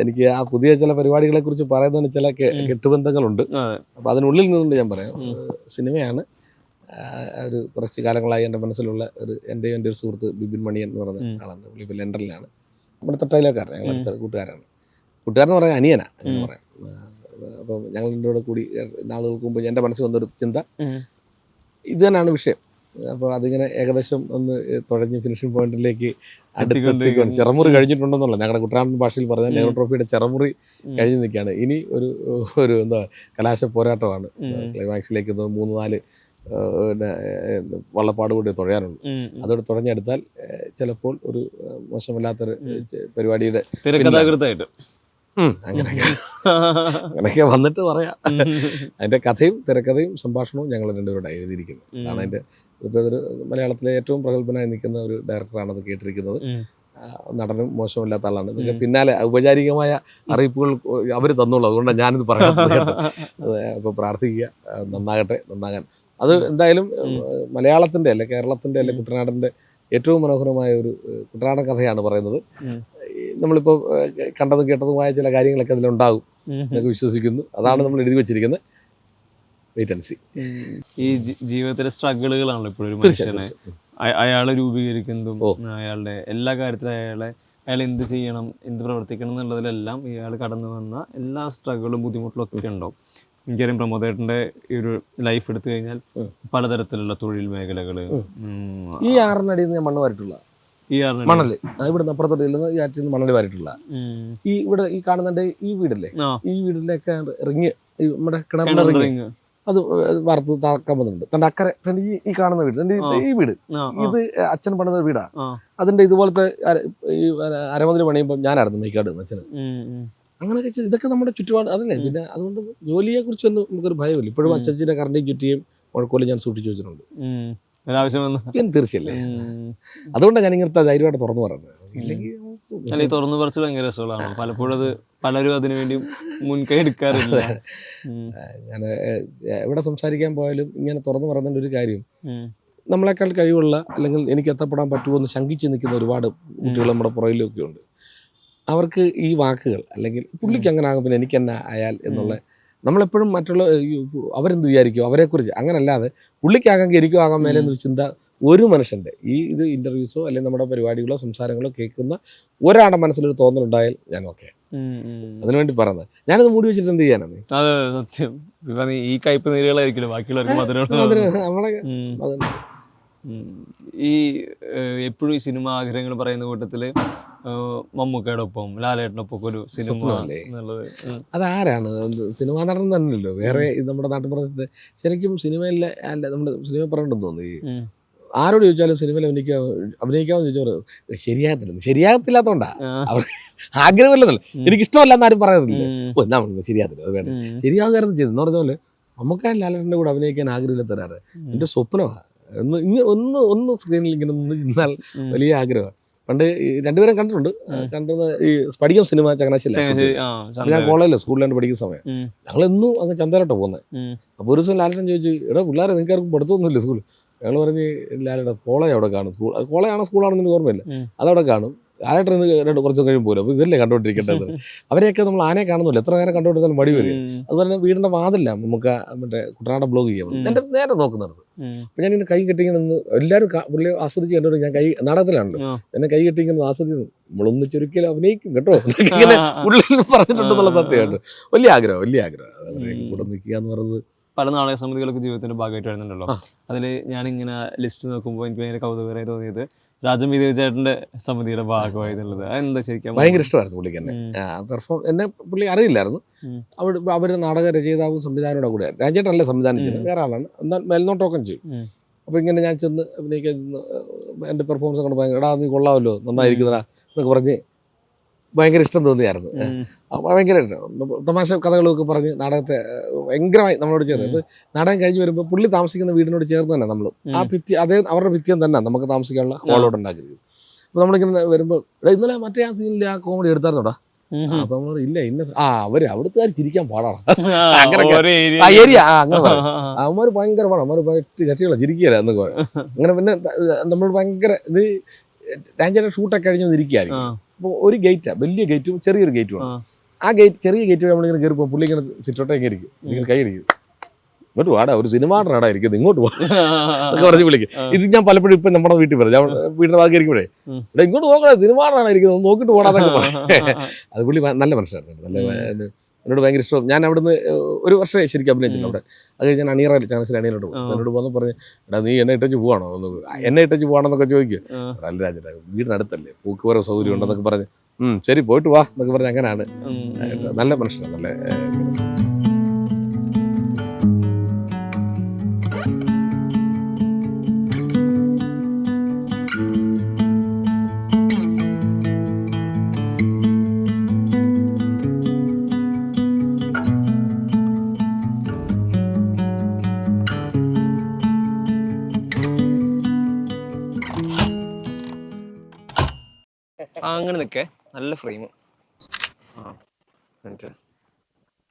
Speaker 2: എനിക്ക് ആ പുതിയ ചില പരിപാടികളെ കുറിച്ച് പറയുന്നതിന് ചില കെട്ടുബന്ധങ്ങളുണ്ട്. അപ്പൊ അതിനുള്ളിൽ നിന്നുകൊണ്ട് ഞാൻ പറയാം. സിനിമയാണ് ഒരു കുറച്ച് കാലങ്ങളായി എൻ്റെ മനസ്സിലുള്ള എൻ്റെ ഒരു സുഹൃത്ത് ബിബിൻ മണി എന്ന് പറയുന്ന ആളാണ്. പുള്ളി ഇപ്പോൾ ലണ്ടനിലാണ്. നമ്മുടെ തൊട്ടയിലേക്കാരൻ, ഞങ്ങളുടെ കൂട്ടുകാരാണ്. കൂട്ടുകാരെന്ന് പറയാൻ അനിയനാണ് എന്ന് പറയാം. അപ്പം ഞങ്ങൾ എൻ്റെ കൂടെ കൂടി നാളുകൾക്ക് മുമ്പ് എൻ്റെ മനസ്സിൽ വന്നൊരു ചിന്ത ഇത് തന്നെയാണ് വിഷയം. അപ്പോൾ അതിങ്ങനെ ഏകദേശം ഒന്ന് തുഴഞ്ഞ് ഫിനിഷിംഗ് പോയിന്റിലേക്ക് അടുത്തെത്തിക്കൊണ്ട് ചെറുമുറി കഴിഞ്ഞിട്ടുണ്ടെന്നുള്ള ഞങ്ങളുടെ കുട്ടനാടൻ ഭാഷയിൽ പറഞ്ഞാൽ നെഹ്റു ട്രോഫിയുടെ ചെറുമുറി കഴിഞ്ഞ് നിൽക്കുകയാണ്. ഇനി ഒരു എന്താ കലാശ പോരാട്ടമാണ്. ക്ലൈമാക്സിലേക്ക് 3-4 വള്ളപ്പാട് കൂടി തുഴയാനുണ്ട്. അതോടെ തുഴഞ്ഞെടുത്താൽ ചിലപ്പോൾ ഒരു മോശമല്ലാത്തൊരു പരിപാടിയുടെ
Speaker 3: തിരക്കഥാകൃത്തായിട്ട്
Speaker 2: അങ്ങനെയൊക്കെ വന്നിട്ട് പറയാം. അതിന്റെ കഥയും തിരക്കഥയും സംഭാഷണവും ഞങ്ങൾ രണ്ടുപേരുടെ എഴുതിയിരിക്കുന്നത്. അതാണ് അതിന്റെ ഒരു മലയാളത്തിലെ ഏറ്റവും പ്രഗത്ഭനായി നിൽക്കുന്ന ഒരു ഡയറക്ടറാണ് അത് കേട്ടിരിക്കുന്നത്. നടനും മോശമില്ലാത്ത ആളാണ്. ഇതൊക്കെ പിന്നാലെ ഔപചാരികമായ അറിയിപ്പുകൾ അവർ തന്നോളൂ, അതുകൊണ്ടാണ് ഞാനിത് പറയുന്നത്. അപ്പോൾ പ്രാർത്ഥിക്കുക, നന്നാകാൻ. അത് എന്തായാലും മലയാളത്തിന്റെ അല്ലെ കേരളത്തിന്റെ അല്ലെ കുട്ടനാടിന്റെ ഏറ്റവും മനോഹരമായ ഒരു കുട്ടനാടൻ കഥയാണ് പറയുന്നത്. നമ്മളിപ്പോൾ കണ്ടതും കേട്ടതുമായ ചില കാര്യങ്ങളൊക്കെ അതിലുണ്ടാകും എന്നൊക്കെ വിശ്വസിക്കുന്നു. അതാണ് നമ്മൾ എഴുതി വെച്ചിരിക്കുന്നത്. Wait and see.
Speaker 3: ഈ ജീവിതത്തിലെ സ്ട്രഗിളുകളാണല്ലോ ഇപ്പോഴും മനുഷ്യനെ അയാളെ രൂപീകരിക്കുന്നതും അയാളുടെ എല്ലാ കാര്യത്തിലും അയാൾ എന്ത് ചെയ്യണം, എന്ത് പ്രവർത്തിക്കണം എന്നുള്ളതിലെല്ലാം ഇയാൾ കടന്നു വന്ന എല്ലാ സ്ട്രഗിളും ബുദ്ധിമുട്ടും ഒക്കെ ഉണ്ടാവും. എനിക്കറിയാം പ്രമോദേട്ടൻ്റെ ഈ ഒരു ലൈഫ് എടുത്തു കഴിഞ്ഞാൽ പലതരത്തിലുള്ള തൊഴിൽ മേഖലകൾ.
Speaker 2: ഈ 6 അടിയിൽ നിന്ന് മണ്ണ് വാരിട്ടുള്ള മണല് ഇവിടുന്ന് അപ്പുറത്തോട്ട് ചെല്ലുന്ന ഈ ആറ്റിൽ നിന്ന് മണല് വാരിട്ടുള്ള ഈ ഇവിടെ ഈ കാണുന്നുണ്ട് ഈ വീടല്ലേ, ഈ വീടിലൊക്കെ റിങ് നമ്മുടെ കിണറിന്റെ റിങ് അത് വറുത്ത് താക്കാൻ വന്നിട്ടുണ്ട്. തൻ്റെ അക്കരെ തൻ്റെ ഈ കാണുന്ന വീട്, തൻ്റെ ഈ വീട്, ഇത് അച്ഛൻ പണിത വീടാണ്. അതിൻ്റെ ഇതുപോലത്തെ ഈ അരമതിൽ പണിയുമ്പോൾ ഞാനായിരുന്നു മേക്കാട് അച്ഛന്. അങ്ങനെയൊക്കെ ചെയ്ത് ഇതൊക്കെ നമ്മുടെ ചുറ്റുപാട് അതല്ലേ. പിന്നെ അതുകൊണ്ട് ജോലിയെ കുറിച്ചൊന്നും നമുക്കൊരു ഭയമില്ല. ഇപ്പോഴും അച്ഛൻ്റെ കറണ്ടിയും ചുറ്റിയും മുഴക്കോലും ഞാൻ സൂക്ഷിച്ചു വെച്ചിട്ടുണ്ട്. തീർച്ചയല്ലേ. അതുകൊണ്ടാണ് ഞാൻ ഇങ്ങനത്തെ ധൈര്യമായിട്ട് തുറന്നു പറയുന്നത്. ഇല്ലെങ്കിൽ
Speaker 3: അല്ല, ഈ തുറന്നു പറച്ചിൽ ഭയങ്കര രസങ്ങളാണ്. പലപ്പോഴും അത് പലരും അതിനു വേണ്ടി മുൻകൈ എടുക്കാറില്ല.
Speaker 2: ഞാൻ എവിടെ സംസാരിക്കാൻ പോയാലും ഇങ്ങനെ തുറന്നു പറയുന്നതിൻ്റെ ഒരു കാര്യം, നമ്മളെക്കാൾ കഴിവുള്ള അല്ലെങ്കിൽ എനിക്ക് എത്തപ്പെടാൻ പറ്റുമോ എന്ന് ശങ്കിച്ച് നിൽക്കുന്ന ഒരുപാട് കുട്ടികൾ നമ്മുടെ പുറകിലൊക്കെ ഉണ്ട്. അവർക്ക് ഈ വാക്കുകൾ അല്ലെങ്കിൽ പുള്ളിക്ക് അങ്ങനെ ആകും പിന്നെ എനിക്ക് തന്നെ ആയാൽ എന്നുള്ള നമ്മളെപ്പോഴും മറ്റുള്ള അവരെന്ത് വിചാരിക്കും അവരെക്കുറിച്ച് അങ്ങനല്ലാതെ പുള്ളിക്കാകാമെങ്കിൽ എനിക്കും ആകാൻ മേലെ എന്നൊരു ചിന്ത ഒരു മനുഷ്യൻ്റെ ഇത് ഇൻ്റർവ്യൂസോ അല്ലെങ്കിൽ നമ്മുടെ പരിപാടികളോ സംസാരങ്ങളോ കേൾക്കുന്ന ഒരാളുടെ മനസ്സിലൊരു തോന്നലുണ്ടായാൽ ഞാൻ ഓക്കെ. അതിനുവേണ്ടി പറയുന്നത്. ഞാനത് മൂടി വെച്ചിട്ട് എന്ത് ചെയ്യാനാണ്?
Speaker 3: അതെ, സത്യം. ഈ കയ്പ് നീരുകളായിരിക്കും ബാക്കിയുള്ളവർക്ക്
Speaker 2: നമ്മളെ
Speaker 3: ഈ എപ്പോഴും ഈ സിനിമ ആഗ്രഹങ്ങൾ പറയുന്ന കൂട്ടത്തില് മമ്മൂക്കയുടെ ഒപ്പം ലാലേട്ടനൊപ്പം ഒരു സിനിമ എന്നുള്ളത്
Speaker 2: അതാരാണ്? സിനിമാ നടൻ തന്നെയല്ലോ. വേറെ നമ്മുടെ നാട്ടുപ്രദേശത്ത് ശരിക്കും സിനിമയിലെ അല്ല നമ്മുടെ സിനിമ പറഞ്ഞിട്ടുണ്ടെന്ന് തോന്നുന്നു. ആരോട് ചോദിച്ചാലും സിനിമയിൽ അഭിനയിക്കാമെന്ന് ചോദിച്ചാൽ ശരിയാകത്തില്ലാത്തോണ്ടാ. അവർക്ക് ആഗ്രഹമില്ലെന്നല്ല, എനിക്കിഷ്ടമല്ലെന്ന് ആരും പറയുന്നില്ല. ശരിയാകത്തില്ല, അത് വേണ്ട, ശരിയാകാരം ചെയ്തെന്ന് പറഞ്ഞ പോലെ നമുക്ക് ലാലേട്ടൻ്റെ കൂടെ അഭിനയിക്കാൻ ആഗ്രഹമില്ലാത്തവരാണ്. എൻ്റെ സ്വപ്നമാണ് ഒന്ന് സ്ക്രീനിൽ ഇങ്ങനെ ഒന്ന് ഇരുന്നാൽ വലിയ ആഗ്രഹമാണ്. പണ്ട് രണ്ടുപേരും കണ്ടിരുന്ന ഈ സ്പടികം സിനിമ ചങ്ങനാശ്ശേരി. ഞാൻ കോളേജിൽ സ്കൂളിലാണ് പഠിക്കുന്ന സമയം ഞങ്ങളെന്നും അങ്ങ് ചന്തയിലോട്ട് പോകുന്നത്. അപ്പോൾ ഒരു ദിവസം ലാലേട്ടൻ ചോദിച്ചു, എടാ പിള്ളേരെ നിങ്ങൾക്ക് ആർക്കും പഠിത്തമൊന്നുമില്ല സ്കൂളിൽ? ഞങ്ങൾ പറഞ്ഞ് ലാലേട്ട കോളേജ് അവിടെ കാണും. കോളേജാണോ സ്കൂളാണെന്ന് എനിക്ക് ഓർമ്മയില്ല. അതവിടെ കാണും. ലാലേട്ടൻ കുറച്ചും കഴിയുമ്പോൾ പോലും അപ്പോൾ ഇതല്ലേ കണ്ടുകൊണ്ടിരിക്കേണ്ടത്. അവരെയൊക്കെ നമ്മൾ ആനയെ കാണുന്നില്ല, എത്ര നേരം കണ്ടുകൊണ്ടിരുന്നാലും മടി വരും. അതുപോലെ തന്നെ വീടിൻ്റെ വാതില്ല നമുക്ക് മറ്റേ കുട്ടനാട് ബ്ലോഗ് ചെയ്യാം. എൻ്റെ നേരെ നോക്കുന്നത്. അപ്പോൾ ഞാൻ ഇങ്ങനെ കൈ കെട്ടിങ്ങനെ എല്ലാവരും പുള്ളി ആസ്വദിച്ച് കണ്ടോണ്ട് ഞാൻ കൈ നാടകത്തിലാണല്ലോ എന്നെ കൈ കെട്ടിങ്ങനെ ആസ്വദിക്കുന്നു. നമ്മളൊന്ന് ചുരുക്കിയാലും അഭിനയിക്കും കേട്ടോ ഇങ്ങനെ ഉള്ളിൽ പറഞ്ഞിട്ടുണ്ടെന്നുള്ള സത്യമായിട്ട് വലിയ ആഗ്രഹം അവരെ കൂടെ നിൽക്കുക എന്ന് പറയുന്നത്.
Speaker 3: പല നാടക സമിതികളൊക്കെ ജീവിതത്തിന്റെ ഭാഗമായിട്ട് വരുന്നുണ്ടല്ലോ. അതിൽ ഞാനിങ്ങനെ ലിസ്റ്റ് നോക്കുമ്പോൾ എനിക്ക് ഭയങ്കര കൗതുകമായി തോന്നിയത് രാജമീദേവി ചേട്ടന്റെ സമിതിയുടെ ഭാഗമായിട്ടുള്ളത്. അതെന്താ ശരിക്കും
Speaker 2: ഭയങ്കര ഇഷ്ടമായിരുന്നു പുള്ളിക്ക് എന്നെ. എന്നെ പുള്ളി അറിയില്ലായിരുന്നു. അവർ നാടക രചയിതാവും സംവിധാനയുടെ കൂടെ രാജേട്ടനല്ലേ സംവിധാനം ചെയ്യുന്നത്, വേറെ ആളാണ്. എന്നാൽ മേൽനോട്ടമൊക്കെ ചെയ്യും. അപ്പോൾ ഇങ്ങനെ ഞാൻ ചെന്ന് അഭിനയിക്കാൻ എൻ്റെ പെർഫോമൻസ് കൊണ്ട് ഭയങ്കര എടാ നീ കൊള്ളാമല്ലോ നന്നായിരിക്കുന്നതാ എന്നൊക്കെ പറഞ്ഞ് ഭയങ്കര ഇഷ്ടം തോന്നിയായിരുന്നു. ഭയങ്കര തമാശ കഥകളൊക്കെ പറഞ്ഞ് നാടകത്തെ ഭയങ്കരമായി നമ്മളോട് ചേർന്ന്. ഇപ്പോൾ നാടകം കഴിഞ്ഞ് വരുമ്പോൾ പുള്ളി താമസിക്കുന്ന വീടിനോട് ചേർന്ന് തന്നെ നമ്മൾ ആ അവരുടെ ഭിത്തിയം തന്നെ നമുക്ക് താമസിക്കാനുള്ള ഹോളോട് ഉണ്ടാക്കിയത്. അപ്പോൾ നമ്മളിങ്ങനെ വരുമ്പോൾ ഇന്നലെ മറ്റേ ആ സീനിൽ ആ കോമഡി എടുത്തായിരുന്നോടാ. അപ്പൊ നമ്മൾ ഇല്ല അവിടുത്തെ ചിരിക്കാൻ പാടാണ് അങ്ങനെ ഏരിയ അങ്ങനെ പറയും. അവന്മാർ ഭയങ്കര പാടാണ്, അവന്മാർ കക്ഷികളാണ് ചിരിക്കുകയല്ല എന്നൊക്കെ പറയും. അങ്ങനെ പിന്നെ നമ്മൾ ഭയങ്കര ഇത് രാജേട്ടൻ ഷൂട്ടൊക്കെ കഴിഞ്ഞ് ഇരിക്കുകയായിരിക്കും. അപ്പോൾ ഒരു ഗേറ്റാണ്, വലിയ ഗേറ്റും ചെറിയൊരു ഗേറ്റുമാണ്. ആ ഗേറ്റ് ചെറിയ ഗേറ്റ് നമ്മളിങ്ങനെ കയറിപ്പോൾ പുള്ളി ഇങ്ങനെ സിറ്റോട്ടൊക്കെ ഇരിക്കും, ഇങ്ങനെ കൈ അടിക്കും. ഇങ്ങോട്ട് വാടാ ഒരു സിനിമ നടനാടാ ഇരിക്കുന്നത്, ഇങ്ങോട്ട് പോകാൻ പറഞ്ഞ് വിളിക്കും. ഇത് ഞാൻ പലപ്പോഴും ഇപ്പം നമ്മുടെ വീട്ടിൽ പറയും, ഞാൻ വീടിൻ്റെ ഭാഗം ഇരിക്കുമ്പോഴേ ഇവിടെ ഇങ്ങോട്ട് നോക്കണേ സിനിമ നടനാണ് ഇരിക്കുന്നത്, നോക്കിയിട്ട് പോടാന്നൊക്കെ പറയും. അത് പുള്ളി നല്ല മനുഷ്യനായിരുന്നു, നല്ല എന്നോട് ഭയങ്കര ഇഷ്ടം. ഞാൻ അവിടുന്ന് ഒരു വർഷം ശരിക്കും അഭിനയിച്ചിട്ടുണ്ട് അവിടെ. അത് കഴിഞ്ഞ് ഞാൻ അണിയറ ചാൻസിൽ അണിയലോട്ട് പോകും. എന്നോട് വന്ന് പറഞ്ഞ് എടാ നീ എന്നെ ഇട്ടേച്ച് പോവാണോ, എന്നെ ഇട്ടേച്ച് പോവാണെന്നൊക്കെ ചോദിക്കും. അല്ല രാജേട്ടാ വീടിനടുത്തല്ലേ പോക്കുവരവ് സൗകര്യം ഉണ്ടെന്നൊക്കെ പറഞ്ഞ് ശരി പോയിട്ട് വാ എന്നൊക്കെ പറഞ്ഞ് അങ്ങനെയാണ്. നല്ല മനുഷ്യനാണ്, നല്ല
Speaker 3: അങ്ങനെ നിൽക്കേ നല്ല ഫ്രെയിം.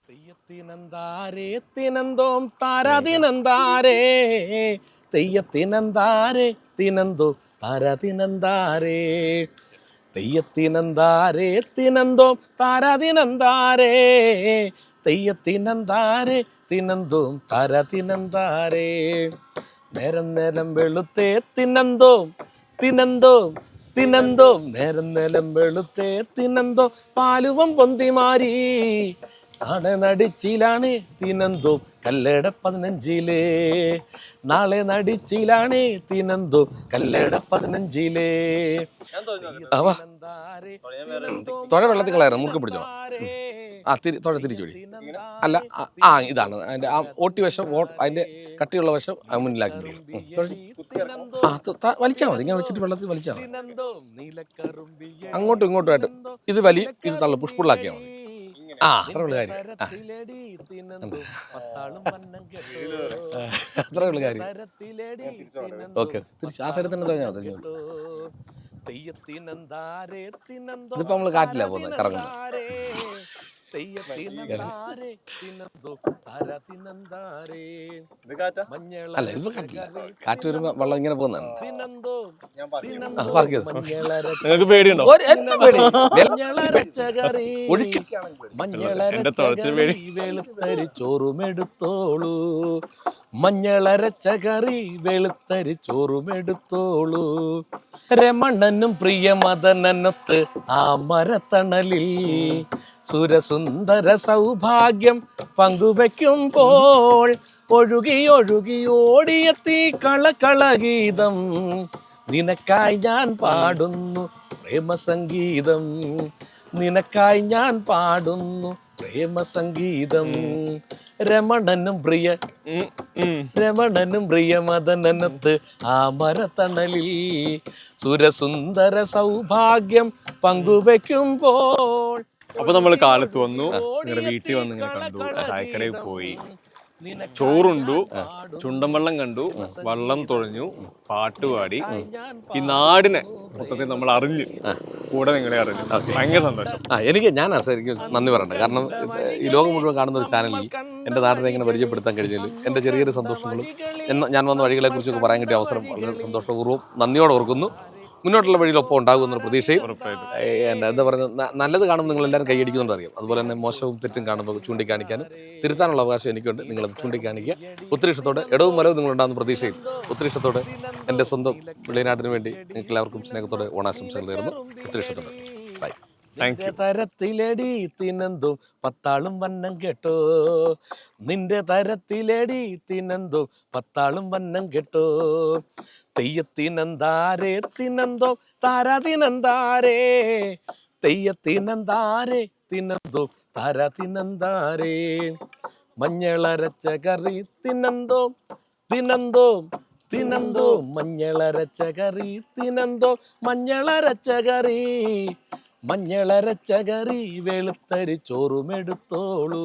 Speaker 1: തെയ്യത്തിനെന്താരേ തിനന്തോം താരതിനെന്താരേ തെയ്യത്തിനെന്താരേ തിനന്തോ താരതിനെന്താരേ തെയ്യത്തിനെന്താരേ തിനന്തോം താരതിനെന്താരേ തെയ്യത്തിനെന്താരേ തിനന്തോം താരതിനെന്താരേ നേരം നേരം വെളുത്തേ തിനന്തോം തിനന്തോം തിനന്തോം നേരം നേരം വെളുത്തേ തിനന്തോ പാലുവം പൊന്തിമാരി നാളെ നടിച്ചിലാണ് തിനന്തോ കല്ലേട 15 നാളെ നടിച്ചിലാണ് തിനന്തോ കല്ലേട 15
Speaker 2: തൊഴ വെള്ളത്തിൽ കളയാറ് മുറുക്കി പിടിച്ചോ. തിരിച്ചു പിടി. അല്ല ഇതാണ് അതിന്റെ ആ ഓട്ടി വശം, അതിന്റെ കട്ടിയുള്ള വശം മുന്നിലാക്കി പിടിക്കണം. വലിച്ചാൽ മതി, ഇങ്ങനെ വെച്ചിട്ട് വെള്ളത്തിൽ വലിച്ചാൽ മതി. അങ്ങോട്ടും ഇങ്ങോട്ടുമായിട്ട് ഇത് ഇത് തള്ളു, പുഷ്പുള്ളാക്കിയാൽ മതി. അത്ര ഉള്ള കാര്യം. അത്ര ഉള്ള കാര്യം. ഓക്കെ, തിരിച്ച് ആ സൈഡിൽ തന്നെ തുടങ്ങിയാൽ മതി. ഇതിപ്പോ നമ്മള് കാറ്റിലാ പോകുന്നത്, കറങ്ങുന്നത്. അല്ല ഇതിപ്പോ കാറ്റില്ല, കാറ്റ് വരുമ്പോ വെള്ളം ഇങ്ങനെ പോകുന്നതാണ്.
Speaker 3: നിങ്ങൾക്ക് പേടിയുണ്ടോ?
Speaker 1: ചോറുമെടുത്തോളൂ, മഞ്ഞളരച്ച കറി വെളുത്തരി ചോറുമെടുത്തോളൂ. രമണനും പ്രിയമദനൊത്ത് ആ മരത്തണലിൽ സുരസുന്ദര സൗഭാഗ്യം പങ്കുവെക്കുമ്പോൾ ഒഴുകി ഒഴുകി ഓടിയെത്തി കളകളഗീതം. നിനക്കായി ഞാൻ പാടുന്നു പ്രേമസംഗീതം, നിനക്കായി ഞാൻ പാടുന്നു പ്രേമസംഗീതം. രമണനും പ്രിയമദനൊത്ത് ആ മരത്തണലിൽ സുരസുന്ദര സൗഭാഗ്യം പങ്കുവെക്കുമ്പോൾ.
Speaker 3: അപ്പൊ നമ്മള് കാലത്ത് വന്നു, നിങ്ങളുടെ വീട്ടിൽ വന്ന് ഇങ്ങനെ കണ്ടു, ചായക്കടയിൽ പോയി, ചോറുണ്ടു, ചുണ്ടൻ വെള്ളം കണ്ടു, വള്ളം തുഴഞ്ഞു, പാട്ടുപാടി, ഈ നാടിനെ മൊത്തത്തിൽ നമ്മൾ അറിഞ്ഞു, കൂടെ നിങ്ങളെ അറിഞ്ഞു. ഭയങ്കര സന്തോഷം.
Speaker 2: ഞാൻ ശരിക്കും നന്ദി പറയണ്ട. കാരണം ഈ ലോകം മുഴുവൻ കാണുന്ന ഒരു ചാനലിൽ എൻ്റെ നാടിനെ ഇങ്ങനെ പരിചയപ്പെടുത്താൻ കഴിഞ്ഞതിൽ എൻ്റെ ചെറിയൊരു സന്തോഷങ്ങളും ഞാൻ വന്ന വഴികളെ കുറിച്ചൊക്കെ പറയാൻ കിട്ടിയ അവസരം വളരെ സന്തോഷപൂർവ്വം നന്ദിയോടെ ഓർക്കുന്നു. മുന്നോട്ടുള്ള വഴിയിലൊപ്പം ഉണ്ടാകുമെന്നൊരു പ്രതീക്ഷയും. എന്താ പറയുക, നല്ലത് കാണുമ്പോൾ നിങ്ങളെല്ലാവരും കൈയടിക്കുന്നുണ്ട് അറിയാം. അതുപോലെ തന്നെ മോശവും തെറ്റും കാണുമ്പോൾ ചൂണ്ടിക്കാണിക്കാനും തിരുത്താനുള്ള അവകാശം എനിക്കുണ്ട്. നിങ്ങളത് ചൂണ്ടിക്കാണിക്കുക. ഒത്തിരി ഇഷ്ടത്തോടെ ഇടവും വലവും നിങ്ങളുണ്ടാകുന്ന പ്രതീക്ഷയും ഒത്തിരി ഇഷ്ടത്തോടെ എൻ്റെ സ്വന്തം വെളിനാട്ടിന് വേണ്ടി നിങ്ങൾക്ക് എല്ലാവർക്കും സ്നേഹത്തോടെ ഓണാശംസകൾ നേരുന്നു. ഒത്തിരി ഇഷ്ടത്തോടെ ബൈ.
Speaker 1: തരത്തിലടി തിനന്തും പത്താളും വന്നം കേട്ടോ, നിന്റെ തരത്തിലടി തിനന്തും പത്താളും വന്നം കേട്ടോ. തെയ്യത്തിനന്താരേ തിനന്തോ താരാതിനന്താരേ, തെയ്യത്തിനന്താരേ തിനന്തോ താരാതിനന്താരേ. മഞ്ഞളരച്ച കറി തിനന്തോ തിനന്തോ തിനന്തോ, മഞ്ഞളരച്ച കറി തിനന്തോ മഞ്ഞളരച്ച കറി, മഞ്ഞളരച്ച കറി വെളുത്തരി ചോറുമെടുത്തോളൂ.